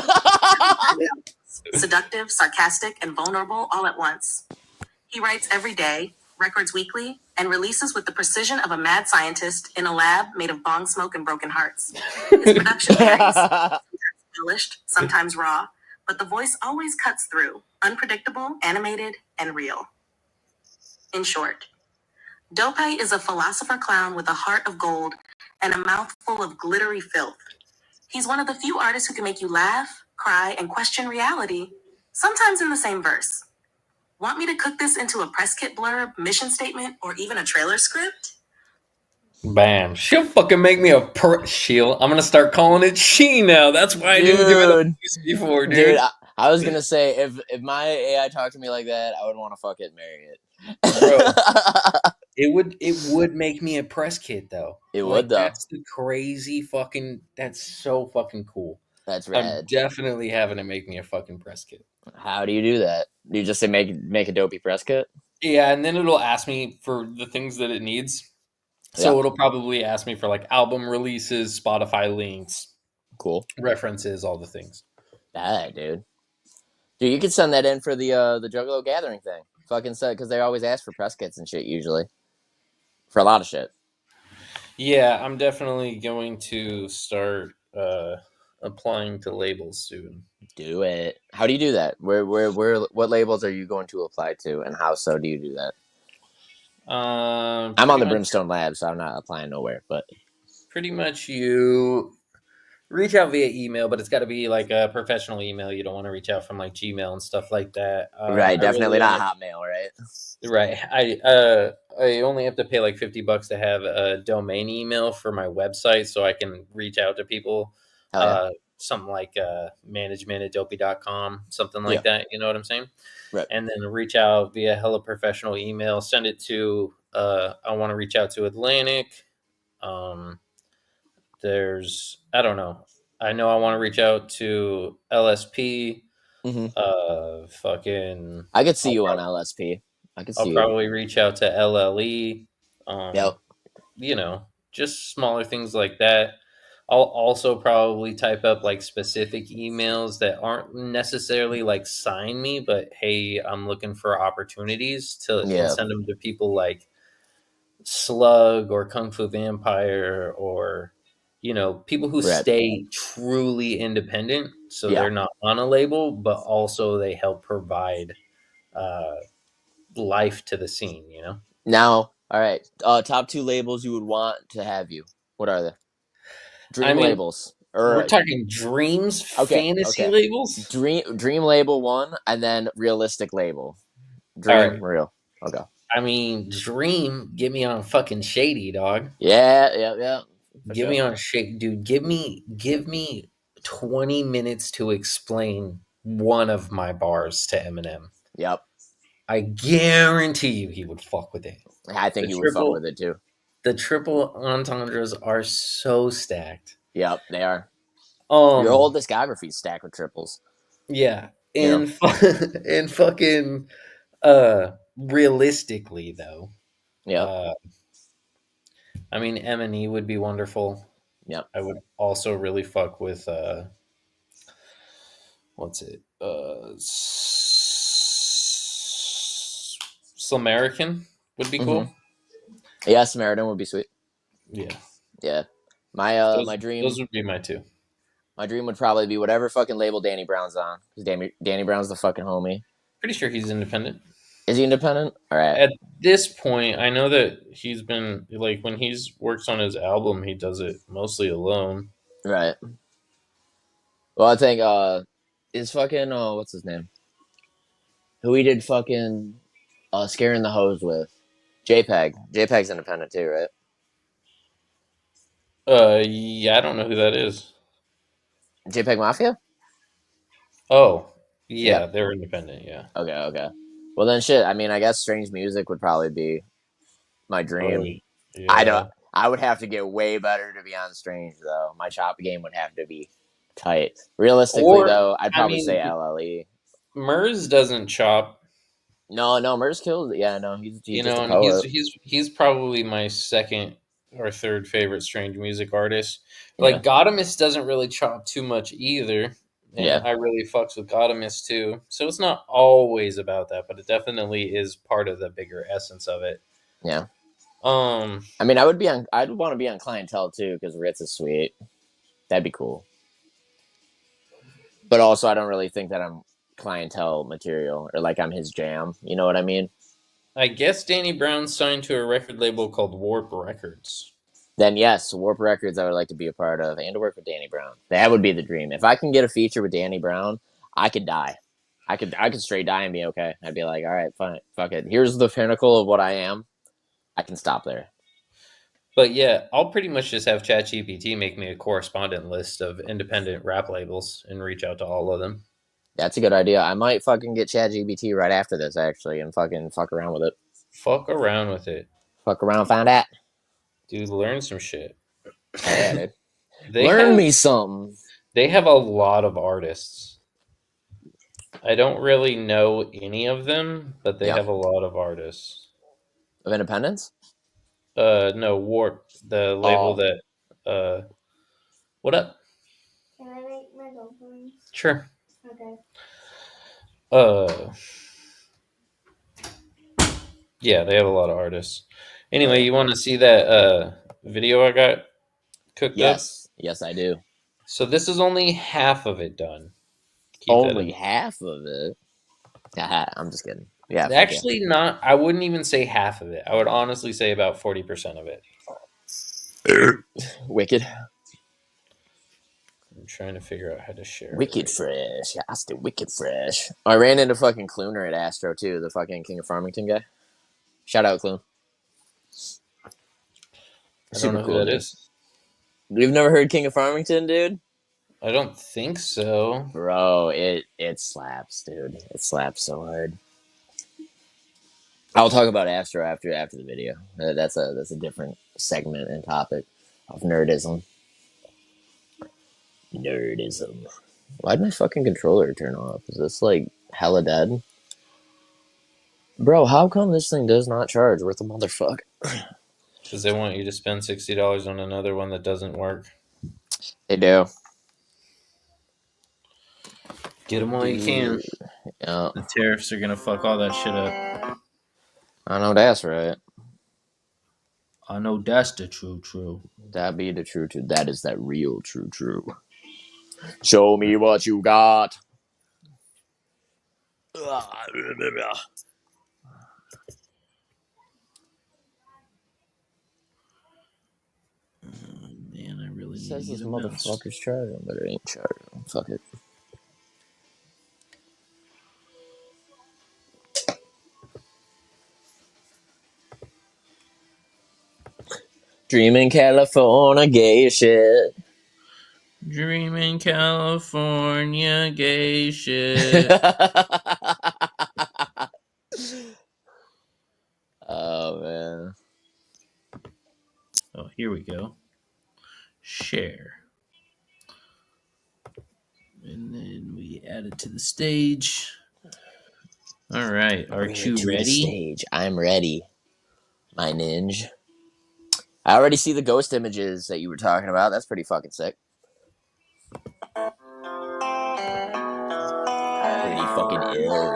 Seductive, sarcastic, and vulnerable all at once. He writes every day, records weekly, and releases with the precision of a mad scientist in a lab made of bong smoke and broken hearts. His production varies, sometimes embellished, sometimes raw, but the voice always cuts through, unpredictable, animated, and real. In short, Dope is a philosopher clown with a heart of gold and a mouthful of glittery filth. He's one of the few artists who can make you laugh, cry, and question reality, sometimes in the same verse. Want me to cook this into a press kit blurb, mission statement, or even a trailer script? Bam. She'll fucking make me a She'll. I'm gonna start calling it she now. That's why I didn't give it a use before, dude. Dude, I was gonna say if my AI talked to me like that, I would want to fucking marry it. Bro, it would make me a press kit though. It would though. That's the crazy fucking. That's so fucking cool. That's I'm rad. definitely having to make me a fucking press kit. How do you do that? Do you just say make a dopey press kit? Yeah, and then it'll ask me for the things that it needs. So Yeah. it'll probably ask me for like album releases, Spotify links, Cool references, all the things. That dude, you could send that in for the Juggalo Gathering thing. Fucking said because they always ask for press kits and shit usually for a lot of shit. Yeah, I'm definitely going to start applying to labels soon. Do it. How do you do that? Where what labels are you going to apply to, and how so do you do that? I'm on the Brimstone Lab, so I'm not applying nowhere. But pretty much you reach out via email, but it's got to be like a professional email. You don't want to reach out from like Gmail and stuff like that. Right, definitely not Hotmail, right? Right. I only have to pay like $50 to have a domain email for my website, so I can reach out to people. Yeah. Something like management@dopey.com, something like that. You know what I'm saying? Right. And then reach out via hella professional email. Send it to I want to reach out to Atlantic. There's I don't know. I know I want to reach out to LSP. Mm-hmm. Fucking. I could see you on LSP. I'll probably reach out to LLE. Yep. You know, just smaller things like that. I'll also probably type up like specific emails that aren't necessarily like sign me, but hey, I'm looking for opportunities and send them to people like Slug or Kung Fu Vampire or, you know, people who stay truly independent. So they're not on a label, but also they help provide life to the scene, you know? Now, all right. Top 2 labels you would want to have you. What are they? Dream labels. We're talking dreams, fantasy labels? Dream label 1, and then realistic label. Dream, real. Okay. I mean, dream, get me on fucking Shady, dog. Yeah. Give me on Shady. Dude, give me 20 minutes to explain one of my bars to Eminem. Yep. I guarantee you he would fuck with it. I think he would fuck with it too. The triple entendres are so stacked. Yep, they are. Your whole discography's stacked with triples. Yeah. And and fucking realistically though. Yeah. I mean M&E would be wonderful. Yep. I would also really fuck with what's it? Slamerican would be cool. Yeah, Samaritan would be sweet. Yeah. Yeah. My Those, my dream those would be my two. my dream would probably be whatever fucking label Danny Brown's on. Because Danny Brown's the fucking homie. Pretty sure he's independent. Is he independent? All right. At this point, I know that he's been like when he's works on his album, he does it mostly alone. Right. Well, I think is fucking what's his name? Who he did fucking scaring the hose with? JPEG. JPEG's independent too, right? Yeah, I don't know who that is. JPEG Mafia? Oh, yeah, Yep. they're independent. Yeah. Okay. Well then, shit. I mean, I guess Strange Music would probably be my dream. Oh, yeah. I would have to get way better to be on Strange though. My chop game would have to be tight. Realistically though, I'd probably say LLE. Murs doesn't chop. No, Murs killed. Yeah, no, he's just a And poet. he's probably my second or third favorite Strange Music artist. Like Godimus doesn't really chop too much either. And I really fucks with Godimus too. So it's not always about that, but it definitely is part of the bigger essence of it. Yeah. I mean, I'd want to be on Clientele too because Ritz is sweet. That'd be cool. But also, I don't really think that I'm Clientele material or like I'm his jam. You know what I mean? I guess Danny Brown's signed to a record label called Warp Records. Then yes, Warp Records I would like to be a part of and to work with Danny Brown. That would be the dream. If I can get a feature with Danny Brown, I could die. I could straight die and be okay. I'd be like, all right, fine, fuck it. Here's the pinnacle of what I am. I can stop there. But yeah, I'll pretty much just have ChatGPT make me a correspondent list of independent rap labels and reach out to all of them. That's a good idea. I might fucking get ChatGPT right after this, actually, and fucking fuck around with it. Fuck around with it. Fuck around, find out. Dude, learn some shit. Yeah, dude. Learn me something. They have a lot of artists. I don't really know any of them, but they have a lot of artists. Of independence? No, Warp, the label that what up? Can I make my dumplings? Sure. Okay. Yeah, they have a lot of artists. Anyway, you want to see that video I got cooked up? Yes, I do. So this is only half of it done. Only half of it? I'm just kidding. Yeah. Actually, not. I wouldn't even say half of it. I would honestly say about 40% of it. Wicked. I'm trying to figure out how to share. Wicked fresh. Yeah, I still wicked fresh. I ran into fucking Cluner at Astro too, the fucking King of Farmington guy. Shout out, Clune. I don't know who that is. You've never heard King of Farmington, dude? I don't think so. Bro, it slaps, dude. It slaps so hard. I'll talk about Astro after the video. That's a different segment and topic of nerdism. Why'd my fucking controller turn off? Is this like hella dead? Bro, how come this thing does not charge worth a motherfucker? Because they want you to spend $60 on another one that doesn't work. They do. Get them while you can. Yeah. The tariffs are gonna fuck all that shit up. I know that's right. I know that's the true. That be the true. That is that real true. Show me what you got. Man, I really need Says to this get a motherfucker's charging, but it ain't charging. Fuck it. Dreaming California gay shit. Dreaming California gay shit. Oh, man. Oh, here we go. Share. And then we add it to the stage. All right. Are you ready? Stage. I'm ready, my ninja. I already see the ghost images that you were talking about. That's pretty fucking sick. Pretty fucking ill.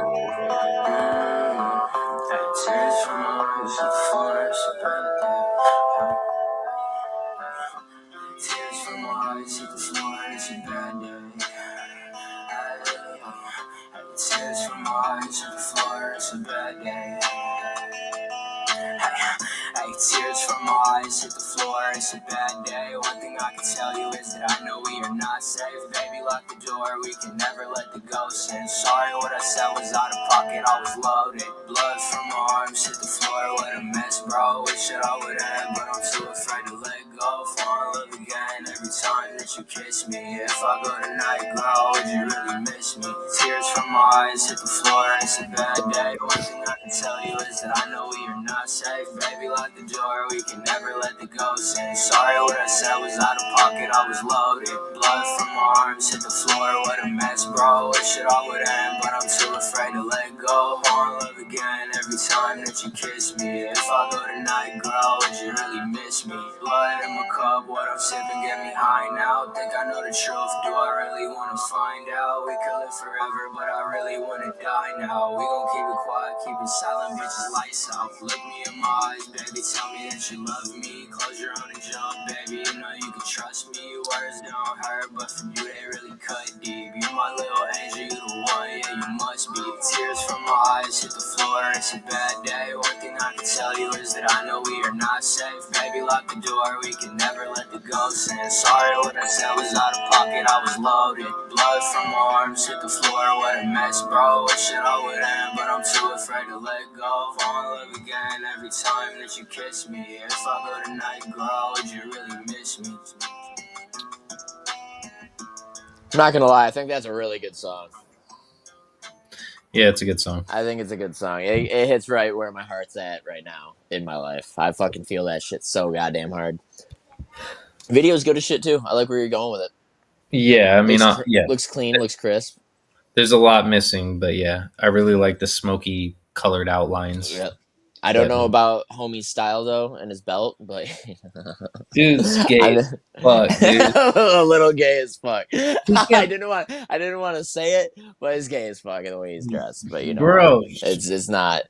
eyes hit the floor, it's a bad day. Tears from my eyes hit the floor, it's a bad day. Hey, tears from my eyes hit the floor, it's a bad day. One thing I can tell you is that I know we are not safe. Baby, lock the door, we can never let the ghost in. Sorry, what I said was out of pocket, I was loaded. Blood from my arms hit the floor, what a mess, bro. Wish that I would have, but I'm too afraid to let go. Fall in love again every time that you kiss me. If I go tonight, girl, would you really miss me? Tears from my eyes hit the floor, it's a bad day. One thing I can tell you is that I know we are not safe. Baby, lock the door, we can never let the ghost in. Sorry, what I said was out of pocket, I was loaded. Blood from my arms hit the floor, what a mess, bro. Wish it all would end, but I'm too afraid to let go. Fall in love again every time that you kiss me. If I go tonight, girl, would you really miss me? Blood in my cup, what I'm sipping get me high now. Think I know the truth, do I really wanna find out? We could live forever, but I really wanna die now. We gon' keep it quiet, keep it silent, bitches lights out. Look me in my eyes, baby, tell me that you love me. Close your own and jump, baby, you know you can trust me. Words don't hurt, but from you they really cut deep. You my little angel, you the one, yeah, you must be. Tears from my eyes hit the floor, it's a bad day. One thing I can tell you is that I know we are not safe. Baby, lock the door, we can never let the ghosts in. Sorry, what I said was out of pocket, I was loaded. Blood from my arms hit the floor, what a mess, bro. Wish it all would end, but I'm too afraid to let go. Fall in love again every time that you kiss me. If I go tonight, girl, would you really miss me? I'm not gonna lie, I think that's a really good song. Yeah, it's a good song. I think it's a good song. It hits right where my heart's at right now in my life. I fucking feel that shit so goddamn hard. Video's good as shit too. I like where you're going with it. Yeah, I mean, yeah, Looks clean, looks crisp. there's a lot missing, but yeah, I really like the smoky colored outlines. Yep. I don't know about homie's style though and his belt, but Dude's gay as fuck, dude. a little gay as fuck. kept- I didn't want to say it, but he's gay as fuck in the way he's dressed. But you know, Bro, it's not.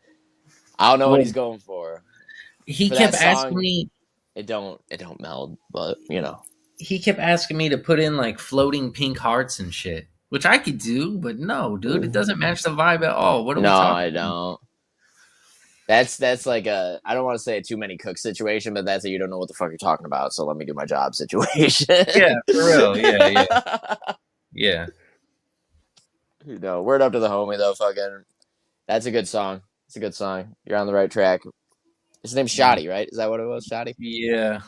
I don't know what he's going for. He For kept that asking song, me. It don't meld, but you know. He kept asking me to put in like floating pink hearts and shit, which I could do, but no, dude, it doesn't match the vibe at all. What are we No, talking I don't. That's like a, I don't want to say a too many cooks situation, but that's a you don't know what the fuck you're talking about, so let me do my job situation. Yeah, for real. Yeah. Yeah. You know, word up to the homie though, fucking. That's a good song. It's a good song. You're on the right track. His name's Shoddy, right? Is that what it was? Shoddy? Yeah.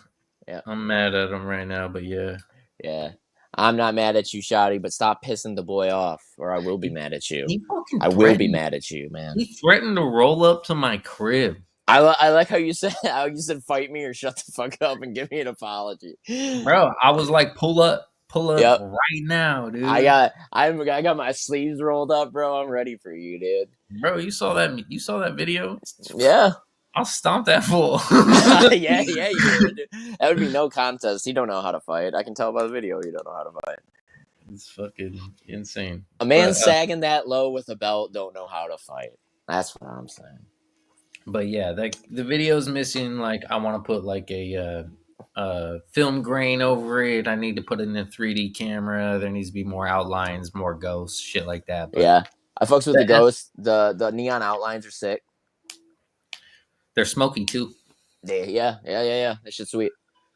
Yeah. I'm mad at him right now, but yeah. Yeah. I'm not mad at you, Shoddy, but stop pissing the boy off, or I will be mad at you. He fucking I will be mad at you, man. He threatened to roll up to my crib. I like how you said fight me or shut the fuck up and give me an apology. Bro, I was like, pull up Yep. right now, dude. I got my sleeves rolled up, bro. I'm ready for you, dude. Bro, you saw that video? Yeah. I'll stomp that fool. yeah, you would. That would be no contest. You don't know how to fight. I can tell by the video you don't know how to fight. It's fucking insane. A man sagging that low with a belt don't know how to fight. That's what I'm saying. But yeah, the video's missing. Like, I want to put like a film grain over it. I need to put it in a 3D camera. There needs to be more outlines, more ghosts, shit like that. But yeah, I fucks with the ghosts. The neon outlines are sick. They're smoky too. Yeah. That shit's sweet.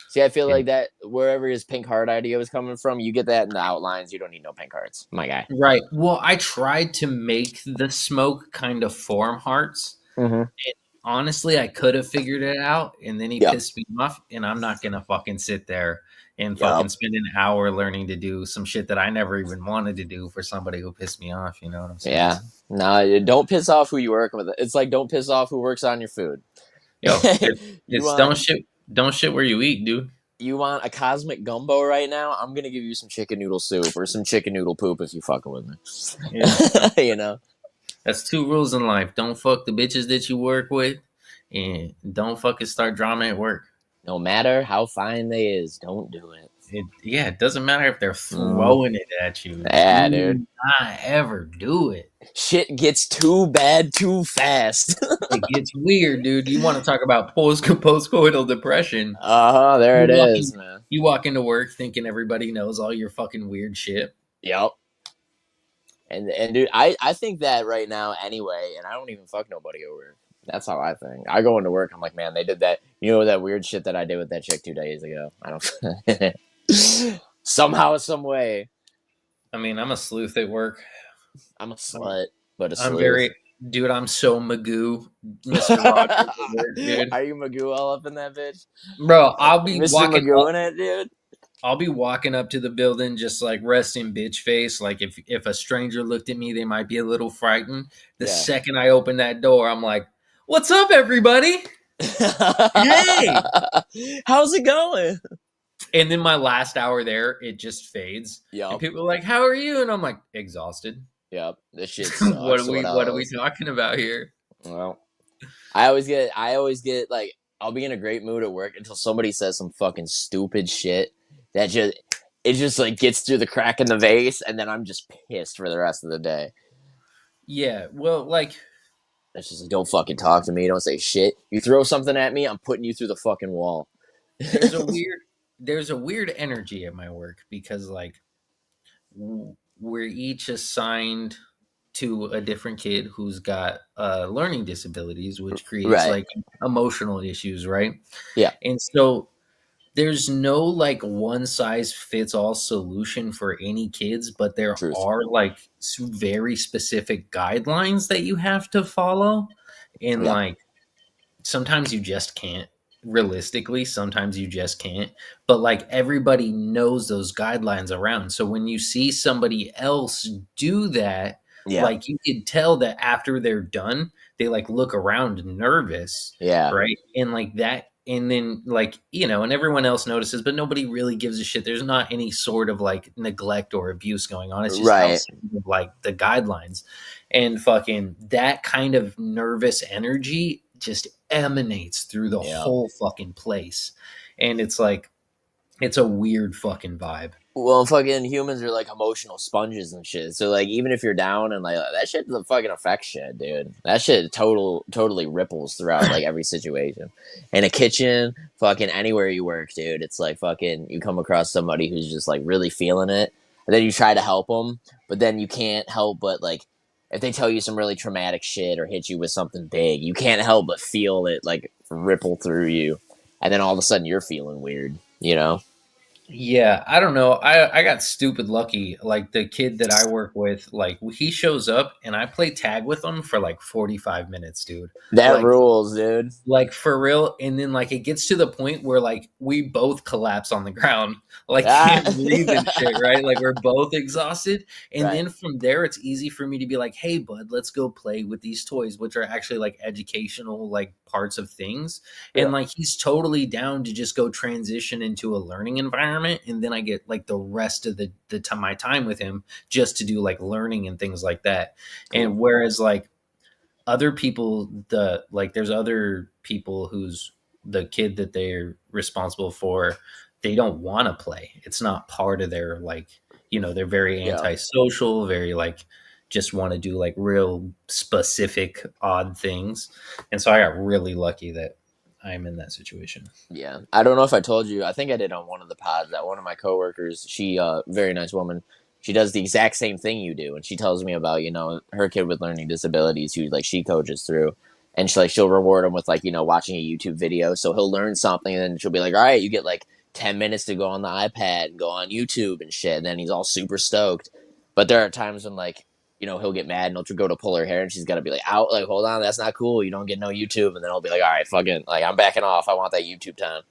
See, I feel like that wherever his pink heart idea was coming from, you get that in the outlines. You don't need no pink hearts, my guy. Right. Well, I tried to make the smoke kind of form hearts. Mm-hmm. And honestly, I could have figured it out, and then he pissed me off, and I'm not gonna fucking sit there and fucking spend an hour learning to do some shit that I never even wanted to do for somebody who pissed me off. You know what I'm saying? Yeah. No, don't piss off who you work with. It's like don't piss off who works on your food. Yo, don't shit where you eat, dude. You want a cosmic gumbo right now? I'm gonna give you some chicken noodle soup or some chicken noodle poop if you fucking with me. Yeah. You know. That's 2 rules in life. Don't fuck the bitches that you work with, and don't fucking start drama at work. No matter how fine they is, don't do it. it doesn't matter if they're throwing it at you. Yeah, Do dude. not ever do it. Shit gets too bad too fast. It gets weird, dude. You want to talk about postcoital depression? There You it walk is, in, man. you walk into work thinking everybody knows all your fucking weird shit. Yep. And dude, I think that right now anyway, and I don't even fuck nobody over. That's how I think. I go into work, I'm like, man, they did that. You know that weird shit that I did with that chick 2 days ago. I don't. Somehow, some way, I mean, I'm a sleuth at work. I'm a slut, but a I'm sleuth. very, dude. I'm so Magoo, Mr. Rogers at work, dude. Are you Magoo all up in that bitch, Bro, I'll be Mr. walking Magoo up. in it, dude? I'll be walking up to the building just like resting bitch face. Like if a stranger looked at me, they might be a little frightened. The second I open that door, I'm like, "What's up, everybody? Hey!" How's it going? And then my last hour there, it just fades. And Yep. people are like, "How are you?" And I'm like, exhausted. Yep. This shit sucks. What are we talking about here? Well, I always get like, I'll be in a great mood at work until somebody says some fucking stupid shit that just like gets through the crack in the vase, and then I'm just pissed for the rest of the day. Yeah, well, like, It's just like, don't fucking talk to me, don't say shit. You throw something at me, I'm putting you through the fucking wall. there's a weird energy at my work because like we're each assigned to a different kid who's got learning disabilities, which creates Right. like emotional issues, right? Yeah. And so there's no like one size fits all solution for any kids, but there Truth. are like very specific guidelines that you have to follow. And Yeah. like sometimes you just can't. Realistically, sometimes you just can't. But like everybody knows those guidelines around. So when you see somebody else do that, Yeah. like you could tell that after they're done, they like look around nervous. Yeah. Right. And like that. And then like, you know, and everyone else notices, but nobody really gives a shit. There's not any sort of like neglect or abuse going on. It's just Right. outside of, like the guidelines. And fucking that kind of nervous energy just emanates through the whole fucking place. And it's like, it's a weird fucking vibe. Well, fucking humans are like emotional sponges and shit. So like, even if you're down and like that shit doesn't fucking affect shit, dude. That shit totally ripples throughout like every situation. In a kitchen, fucking anywhere you work, dude. It's like fucking you come across somebody who's just like really feeling it, and then you try to help them, but then you can't help but like if they tell you some really traumatic shit or hit you with something big, you can't help but feel it like ripple through you, and then all of a sudden you're feeling weird, you know? Yeah, I don't know. I got stupid lucky. Like the kid that I work with, like he shows up and I play tag with him for like 45 minutes, dude. That like, rules, dude. Like for real. And then like it gets to the point where like we both collapse on the ground, like can't breathe and shit, right? Like we're both exhausted. And Right. then from there, it's easy for me to be like, hey, bud, let's go play with these toys, which are actually like educational like parts of things. And like he's totally down to just go transition into a learning environment. And then I get like the rest of my time with him just to do like learning and things like that. Cool. And whereas like other people, there's other people who's the kid that they're responsible for, they don't want to play. It's not part of their like, you know, they're very antisocial, very like just want to do like real specific odd things. And so I got really lucky that I'm in that situation. Yeah. I don't know if I told you. I think I did on one of the pods that one of my coworkers, she very nice woman, she does the exact same thing you do, and she tells me about, you know, her kid with learning disabilities who like she coaches through, and she'll reward him with like, you know, watching a YouTube video, so he'll learn something, and then she'll be like, all right, you get like 10 minutes to go on the iPad and go on YouTube and shit, and then he's all super stoked. But there are times when like, you know, he'll get mad and he'll go to pull her hair, and she's got to be like, out, like, hold on, that's not cool, you don't get no YouTube. And then I'll be like, all right, fucking, like, I'm backing off, I want that YouTube time.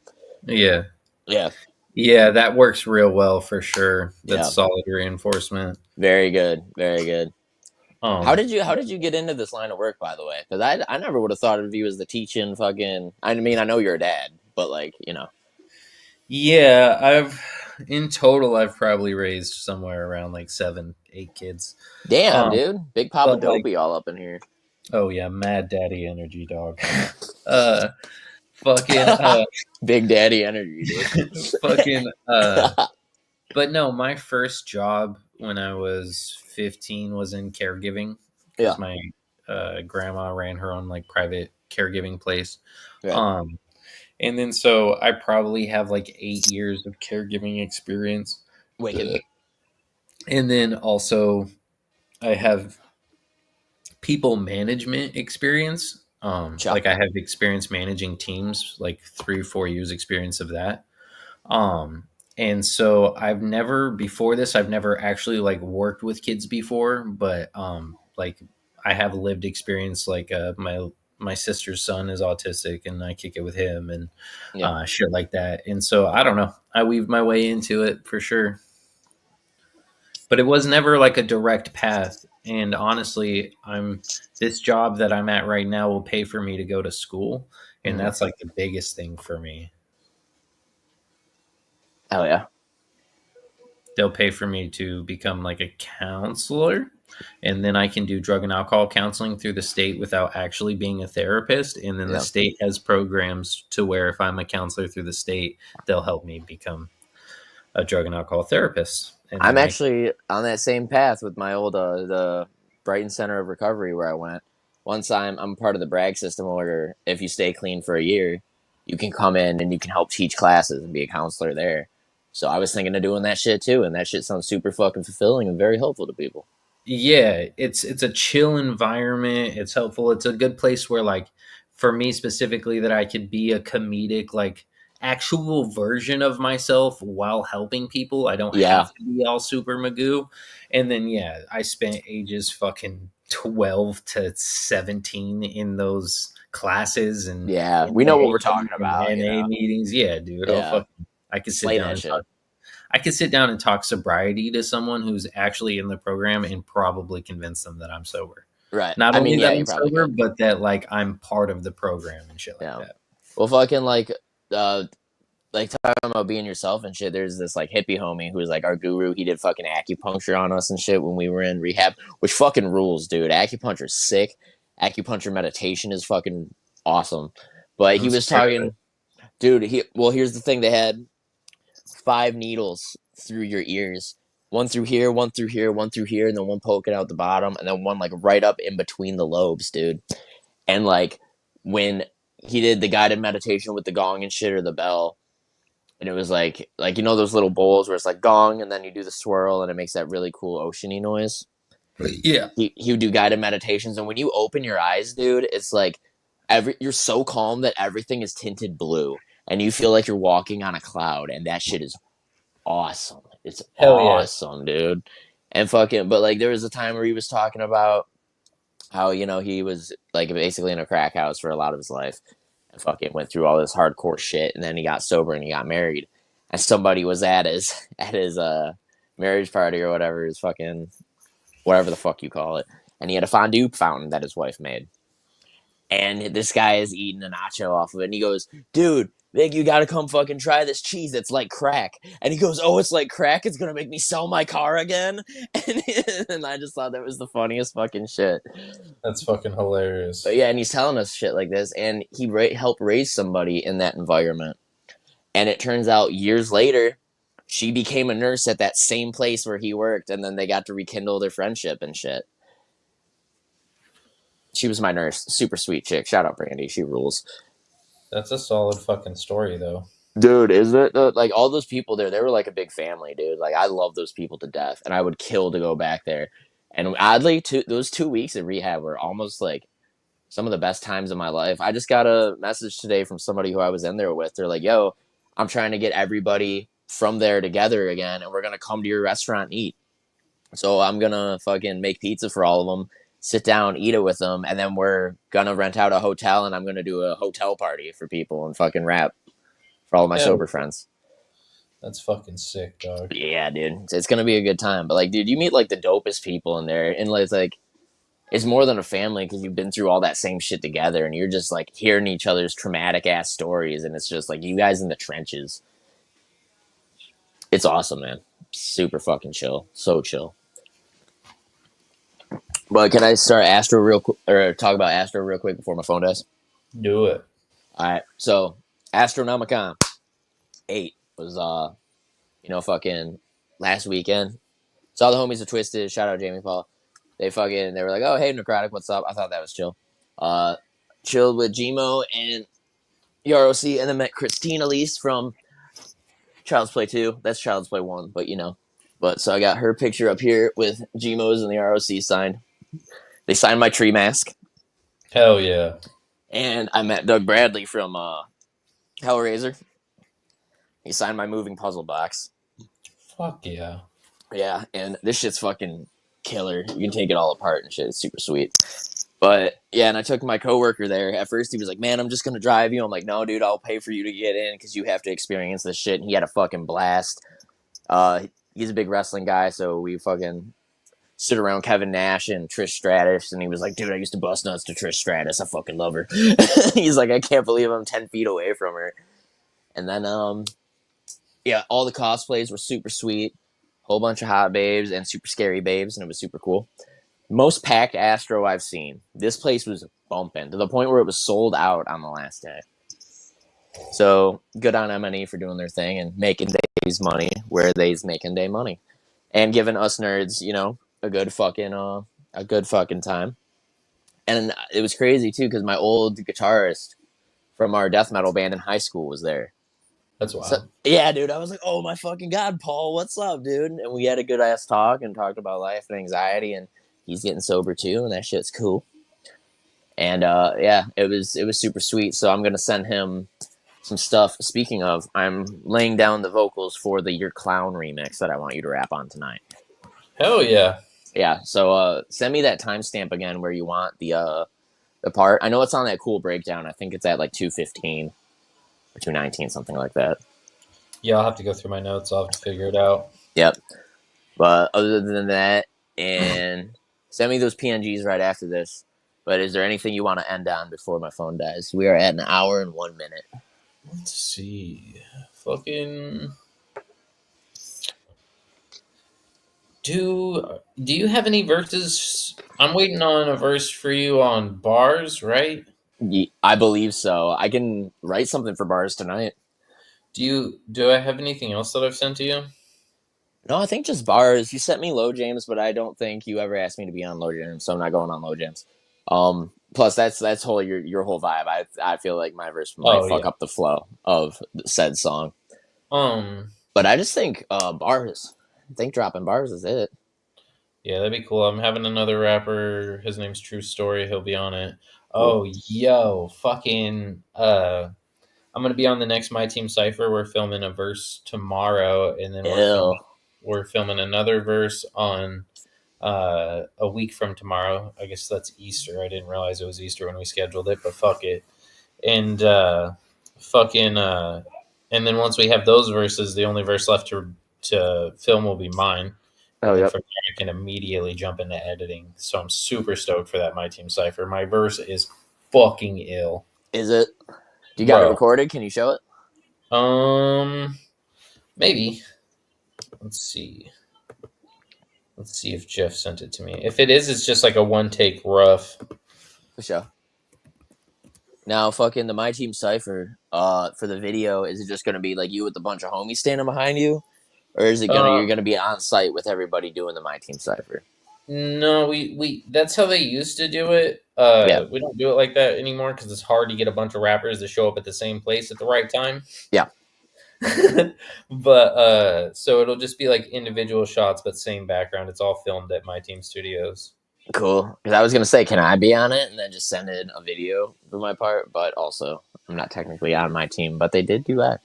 Yeah, that works real well for sure. That's solid reinforcement. Very good. How did you get into this line of work, by the way? Because I never would have thought of you as the teaching fucking. I mean, I know you're a dad, but like, you know. Yeah, I've probably raised somewhere around like 7-8 kids. Damn, dude, Big Papa Dopey all up in here. Oh yeah, Mad Daddy energy, dog. fucking Big Daddy energy, dude. fucking but no, my first job when I was 15 was in caregiving Yeah. because my grandma ran her own like private caregiving place. Right. And then so I probably have like 8 years of caregiving experience. Wicked. And then also I have people management experience. Cha. Like I have experience managing teams, like 3 or 4 years experience of that. And so I've never before this, I've never actually like worked with kids before, but like I have lived experience. Like my sister's son is autistic, and I kick it with him and Yeah. shit like that. And so I don't know, I weaved my way into it for sure, but it was never like a direct path. And honestly, I'm this job that I'm at right now will pay for me to go to school, and Mhm. that's like the biggest thing for me. Hell yeah. They'll pay for me to become like a counselor, and then I can do drug and alcohol counseling through the state without actually being a therapist. And then the Yeah. state has programs to where if I'm a counselor through the state, they'll help me become a drug and alcohol therapist. And I'm then actually on that same path with my old the Brighton Center of Recovery where I went. Once I'm part of the Bragg system where if you stay clean for a year, you can come in and you can help teach classes and be a counselor there. So I was thinking of doing that shit too, and that shit sounds super fucking fulfilling and very helpful to people. yeah, it's a chill environment. It's helpful. It's a good place where like for me specifically that I could be a comedic like actual version of myself while helping people. I don't Yeah. have to be all super Magoo. And then yeah, I spent ages fucking 12 to 17 in those classes and Yeah. in We the know what we're AA talking about, you know. meetings. Yeah, dude. Yeah. I could sit Slay down that and shit. I could sit down and talk sobriety to someone who's actually in the program and probably convince them that I'm sober. Right. Not I only mean, yeah, that you I'm probably sober, could. but that like I'm part of the program and shit like Yeah. that. Well, like talking about being yourself and shit. There's this like hippie homie who's like our guru. He did fucking acupuncture on us and shit when we were in rehab, which fucking rules, dude. Acupuncture is sick. Acupuncture meditation is fucking awesome. But he I'm was scared of talking, dude. Here's the thing. They had 5 needles through your ears. One through here, one through here, one through here, and then one poking out the bottom, and then one like right up in between the lobes, dude. And like when he did the guided meditation with the gong and shit or the bell, and it was like you know those little bowls where it's like gong and then you do the swirl and it makes that really cool oceany noise. it. Yeah. He would do guided meditations, and when you open your eyes, dude, it's like you're so calm that everything is tinted blue, and you feel like you're walking on a cloud, and that shit is awesome. It's Hell yeah. awesome, dude. And fucking, but like there was a time where he was talking about how he was like basically in a crack house for a lot of his life, and fucking went through all this hardcore shit, and then he got sober and he got married, and somebody was at his marriage party or whatever, his fucking whatever the fuck you call it, and he had a fondue fountain that his wife made, and this guy is eating a nacho off of it, and he goes, dude, Vic, you gotta come fucking try this cheese. It's like crack. And he goes, oh, it's like crack? It's gonna make me sell my car again? And I just thought that was the funniest fucking shit. That's fucking hilarious. But yeah, and he's telling us shit like this, and he helped raise somebody in that environment. And it turns out years later, she became a nurse at that same place where he worked, and then they got to rekindle their friendship and shit. She was my nurse. Super sweet chick. Shout out Brandy. She rules. That's a solid fucking story though. Dude, isn't it? Like all those people there, they were like a big family, dude. Like I love those people to death, and I would kill to go back there. And oddly, those 2 weeks of rehab were almost like some of the best times of my life. I just got a message today from somebody who I was in there with. They're like, yo, I'm trying to get everybody from there together again, and we're going to come to your restaurant and eat. So I'm going to fucking make pizza for all of them, sit down, eat it with them, and then we're going to rent out a hotel, and I'm going to do a hotel party for people and fucking rap for all of my sober friends. That's fucking sick, dog. Yeah, dude. It's going to be a good time. But, like, dude, you meet, like, the dopest people in there, and it's, like, it's more than a family because you've been through all that same shit together, and you're just like hearing each other's traumatic ass stories, and it's just like you guys in the trenches. It's awesome, man. Super fucking chill, so chill. But can I start Astro real quick, or talk about Astro real quick before my phone dies? Do it. All right, so Astronomicon 8 was fucking last weekend. Saw the homies of Twisted. Shout out Jamie Paul. They were like, oh hey Necrotic, what's up? I thought that was chill. Chilled with Gmo and ROC, and then met Christine Elise from Child's Play 2. That's Child's Play 1, but you know. But so I got her picture up here with Gmo's and the ROC signed. They signed my tree mask. Hell yeah. And I met Doug Bradley from Hellraiser. He signed my moving puzzle box. Fuck yeah. Yeah, and this shit's fucking killer. You can take it all apart and shit. It's super sweet. But yeah, and I took my coworker there. At first, he was like, "Man, I'm just gonna drive you." I'm like, "No, dude, I'll pay for you to get in because you have to experience this shit." And he had a fucking blast. He's a big wrestling guy, so we fucking stood around Kevin Nash and Trish Stratus, and he was like, "Dude, I used to bust nuts to Trish Stratus. I fucking love her." He's like, "I can't believe I'm 10 feet away from her." And then, yeah, all the cosplays were super sweet. Whole bunch of hot babes and super scary babes, and it was super cool. Most packed Astro I've seen. This place was bumping to the point where it was sold out on the last day. So good on M&E for doing their thing and making days money where they's making day money, and giving us nerds, a good fucking time. And it was crazy too because my old guitarist from our death metal band in high school was there. That's wild. So, yeah, dude, I was like, oh my fucking God, Paul, what's up, dude? And we had a good ass talk and talked about life and anxiety, and he's getting sober too, and that shit's cool. And yeah, it was super sweet. So I'm gonna send him some stuff. Speaking of, I'm laying down the vocals for the Your Clown remix that I want you to rap on tonight. Hell yeah. Yeah, so send me that timestamp again where you want the part. I know it's on that cool breakdown. I think it's at like 2:15 or 2:19, something like that. Yeah, I'll have to go through my notes. I'll have to figure it out. Yep. But other than that, and send me those PNGs right after this. But is there anything you want to end on before my phone dies? We are at an hour and 1 minute. Let's see. Fucking. Do you have any verses? I'm waiting on a verse for you on bars, right? I believe so. I can write something for bars tonight. Do I have anything else that I've sent to you? No, I think just bars. You sent me Low Jams, but I don't think you ever asked me to be on Low Jams, so I'm not going on Low Jams. Plus that's whole your whole vibe. I feel like my verse might fuck up the flow of said song. But I just think bars. I think dropping bars is it. Yeah, that'd be cool. I'm having another rapper. His name's True Story. He'll be on it. Oh, yo, fucking. I'm gonna be on the next My Team Cipher. We're filming a verse tomorrow, and then we're filming another verse on a week from tomorrow. I guess that's Easter. I didn't realize it was Easter when we scheduled it, but fuck it. And and then once we have those verses, the only verse left to film will be mine. And then from there, I can immediately jump into editing. So I'm super stoked for that My Team Cipher. My verse is fucking ill. Is it? Do you got it recorded? Can you show it? Maybe. Let's see. Let's see if Jeff sent it to me. If it is, it's just like a one take rough. For sure. Now, fucking the My Team Cipher, for the video, is it just gonna be like you with a bunch of homies standing behind you, or is it you're gonna be on site with everybody doing the My Team Cipher? No, we that's how they used to do it. We don't do it like that anymore because it's hard to get a bunch of rappers to show up at the same place at the right time. Yeah. But so it'll just be like individual shots, but same background. It's all filmed at My Team Studios. Cool. Because I was gonna say, can I be on it and then just send in a video for my part? But also, I'm not technically on my team, but they did do that.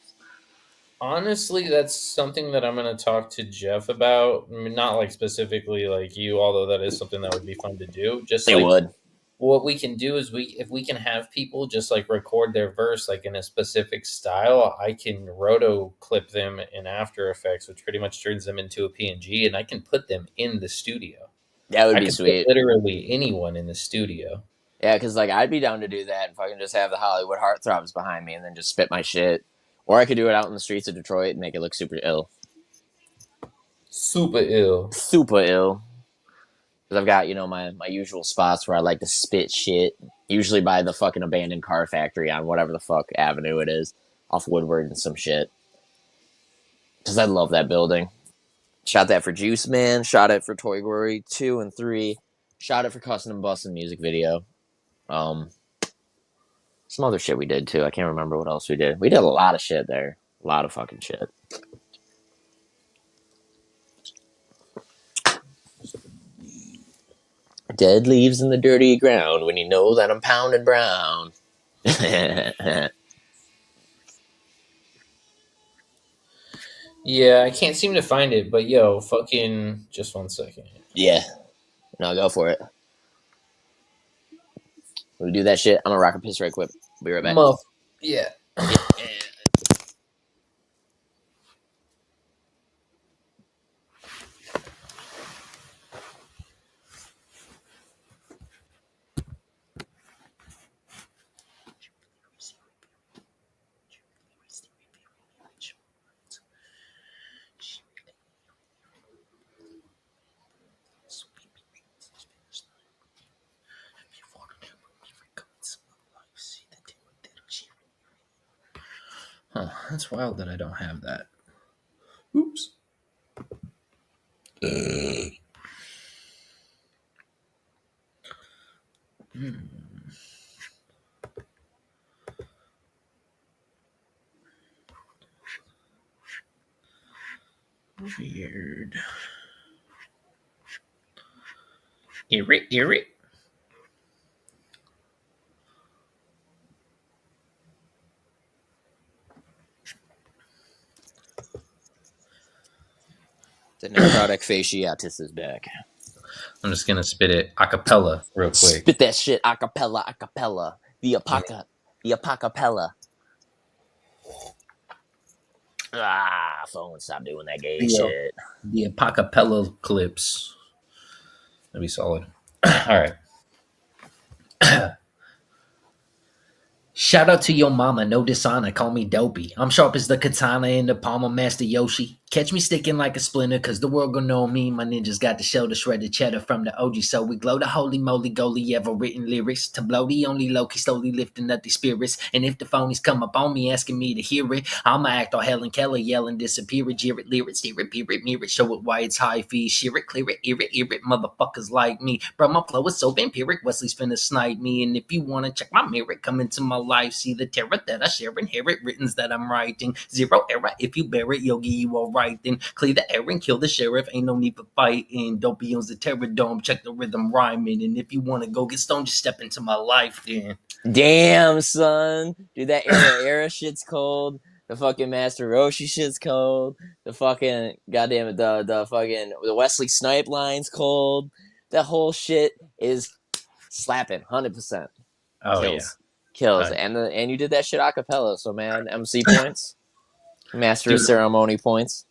Honestly, that's something that I'm going to talk to Jeff about. I mean, not like specifically like you, although that is something that would be fun to do. Just they would. What we can do is if we can have people just like record their verse like in a specific style, I can roto clip them in After Effects, which pretty much turns them into a PNG, and I can put them in the studio. That would be sweet. Put literally anyone in the studio. Yeah, because like I'd be down to do that if I can just have the Hollywood Heartthrobs behind me and then just spit my shit. Or I could do it out in the streets of Detroit and make it look super ill. Super ill. Super ill. Because I've got, my usual spots where I like to spit shit Usually by the fucking abandoned car factory on whatever the fuck avenue it is, off Woodward and some shit. Because I love that building. Shot that for Juice Man. Shot it for Toy Glory 2 and 3. Shot it for Custom Bustin' music video. Some other shit we did too. I can't remember what else we did. We did a lot of shit there. A lot of fucking shit. Dead leaves in the dirty ground when you know that I'm pounding brown. Yeah, I can't seem to find it, but yo, fucking, just 1 second. Yeah. No, go for it. We do that shit. I'm gonna rock a piss right quick. Be right back. Yeah. Huh, that's wild that I don't have that. Oops. Weird. Eerie. The necrotic fasciitis is back. I'm just gonna spit it a cappella real quick. Spit that shit acapella. The apacapella. Phone, stop doing that gay shit. The acapella clips. That'd be solid. All right. Shout out to your mama, no dishonor, call me dopey. I'm sharp as the katana in the palm of Master Yoshi. Catch me sticking like a splinter, cause the world gon' know me. My ninjas got the shell to shred the cheddar from the OG, so we glow the holy moly goalie ever written lyrics. To blow the only low-key, slowly lifting up the spirits. And if the phonies come up on me asking me to hear it, I'ma act all Helen Keller, yelling, disappear it, jeer it, leer it, steer it, peer it, mirror it, show it why it's high fee, sheer it, clear it, ear it, motherfuckers like me. Bro, my flow is so vampiric, Wesley's finna snipe me. And if you wanna check my mirror, come into my life, see the terror that I share, inherit writtens that I'm writing. Zero error, if you bear it, Yogi, you alright then. Clear the air and kill the sheriff, ain't no need for fighting. Dopey owns the terror dome, check the rhythm rhyming. And if you wanna go get stoned, just step into my life then. Damn, son. Dude, that era shit's cold. The fucking Master Roshi shit's cold. The fucking goddamn it, the Wesley Snipe line's cold. That whole shit is slapping, 100%. Oh Kills. And you did that shit a cappella, so man, MC points. Master of ceremony points.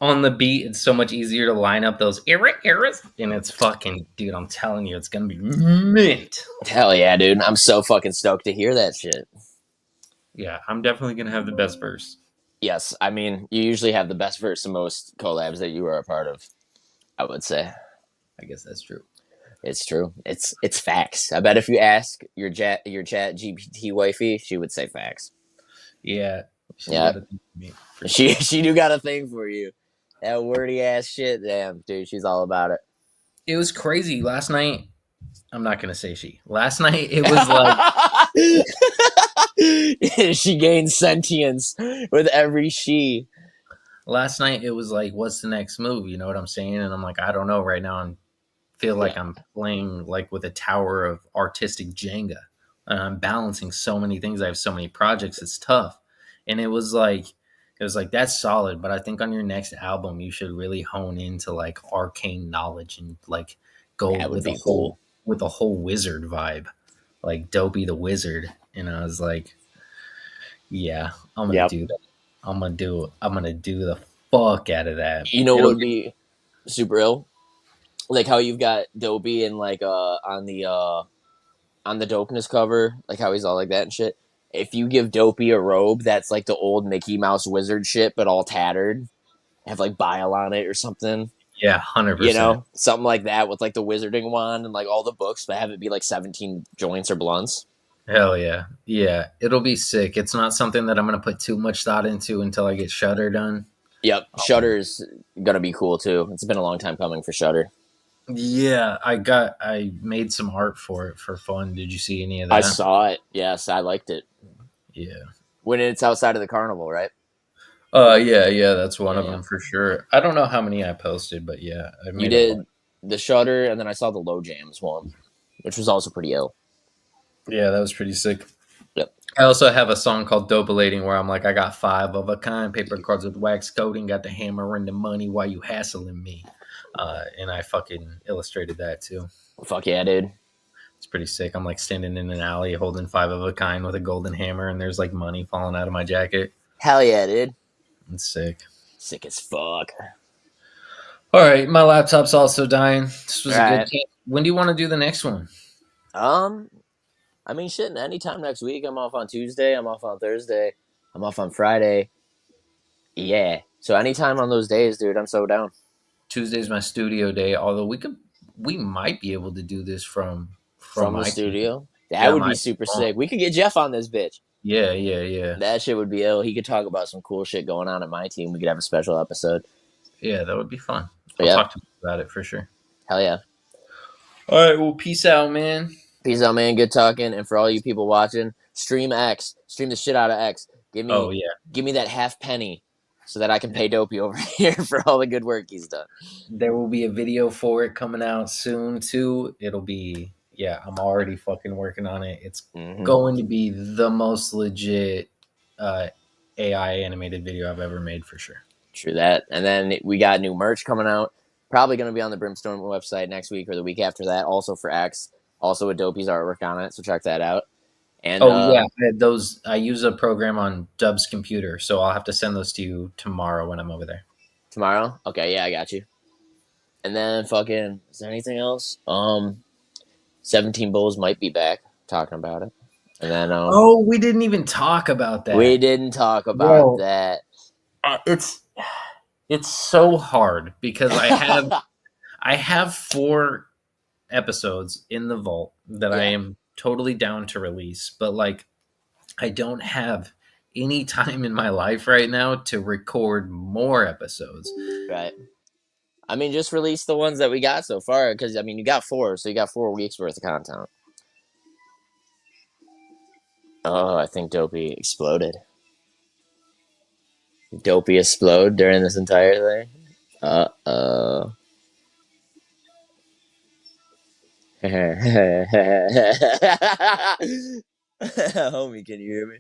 On the beat, it's so much easier to line up those errors, and it's fucking, dude, I'm telling you, it's gonna be mint. Hell yeah, dude. I'm so fucking stoked to hear that shit. Yeah, I'm definitely gonna have the best verse. Yes, I mean, you usually have the best verse in most collabs that you are a part of, I would say. I guess that's true. It's true. It's facts. I bet if you ask your chat GPT wifey, she would say facts. Yeah. She do got a thing for you. That wordy ass shit, damn, dude, she's all about it. It was crazy. Last night, I'm not going to say she. Last night, it was like... she gained sentience with every she. Last night, it was like, what's the next move? You know what I'm saying? And I'm like, I don't know right now. I feel like I'm playing like with a tower of artistic Jenga. And I'm balancing so many things. I have so many projects. It's tough. And it was like, that's solid, but I think on your next album you should really hone into like arcane knowledge and like go with a whole wizard vibe, like Dopey the Wizard. And I was like, yeah, I'm gonna do that. I'm gonna do the fuck out of that. You know what would be super ill? Like how you've got Dopey and like on the Dopeness cover, like how he's all like that and shit. If you give Dopey a robe that's like the old Mickey Mouse wizard shit, but all tattered, have like bile on it or something. Yeah, 100%. You know, something like that with like the wizarding wand and like all the books, but have it be like 17 joints or blunts. Hell yeah. Yeah. It'll be sick. It's not something that I'm going to put too much thought into until I get Shutter done. Yep, Shutter's gonna be cool too. It's been a long time coming for Shutter. Yeah, I made some art for it for fun. Did you see any of I that? saw it. Yes, I liked it. Yeah. When it's outside of the carnival, right? Yeah, that's one Yeah, of yeah. them for sure. I don't know how many I posted, but yeah, I You made a bunch. did the Shutter, and then I saw the Low Jams one, which was also pretty ill. Yeah, that was pretty sick. Yep. I also have a song called Dopalating where I'm like, I got 5 of a kind paper cards with wax coating, got the hammer and the money while you hassling me. And I fucking illustrated that too. Fuck yeah, dude. It's pretty sick. I'm like standing in an alley holding 5 of a kind with a golden hammer, and there's like money falling out of my jacket. Hell yeah, dude. It's sick. Sick as fuck. All right, my laptop's also dying. This was All a right. good game. When do you want to do the next one? I mean, shit, anytime next week. I'm off on Tuesday. I'm off on Thursday. I'm off on Friday. Yeah. So anytime on those days, dude, I'm so down. Tuesday's my studio day. Although we might be able to do this from From the my team. studio. That Yeah, would my be super phone. sick. We could get Jeff on this bitch. Yeah. That shit would be ill. He could talk about some cool shit going on at my team. We could have a special episode. Yeah, that would be fun. I'll Yeah. talk to you about it for sure. Hell yeah. All right, well, peace out, man. Peace out, man. Good talking. And for all you people watching, stream X. Stream the shit out of X. Give me that half penny so that I can pay Dopey over here for all the good work he's done. There will be a video for it coming out soon too. It'll be I'm already fucking working on it. It's going to be the most legit AI animated video I've ever made for sure. True that. And then we got new merch coming out. Probably going to be on the Brimstone website next week or the week after that. Also for X. Also with Dopey's artwork on it. So check that out. And those I use a program on Dub's computer, so I'll have to send those to you tomorrow when I'm over there. Tomorrow? Okay, yeah, I got you. And then fucking, is there anything else? 17 Bulls might be back talking about it. And then we didn't even talk about that. We didn't talk about that. It's so hard because I have 4 episodes in the vault that I am totally down to release, but like I don't have any time in my life right now to record more episodes. Right. I mean, just release the ones that we got so far, because I mean, you got 4, so you got 4 weeks worth of content. Oh, I think Dopey exploded. Dopey explode during this entire thing. Homie, can you hear me?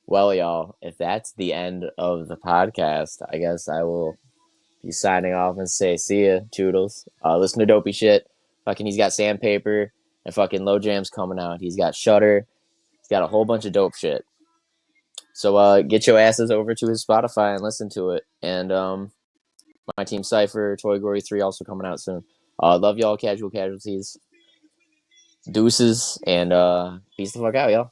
Well, y'all, if that's the end of the podcast, I guess I will be signing off and say, see ya, toodles. Listen to Dopey shit. Fucking, he's got Sandpaper and fucking Low Jams coming out. He's got Shutter. He's got a whole bunch of dope shit. So get your asses over to his Spotify and listen to it. And my team Cypher, Toy Glory 3 also coming out soon. Love y'all, Casual Casualties. Deuces, and peace the fuck out, y'all.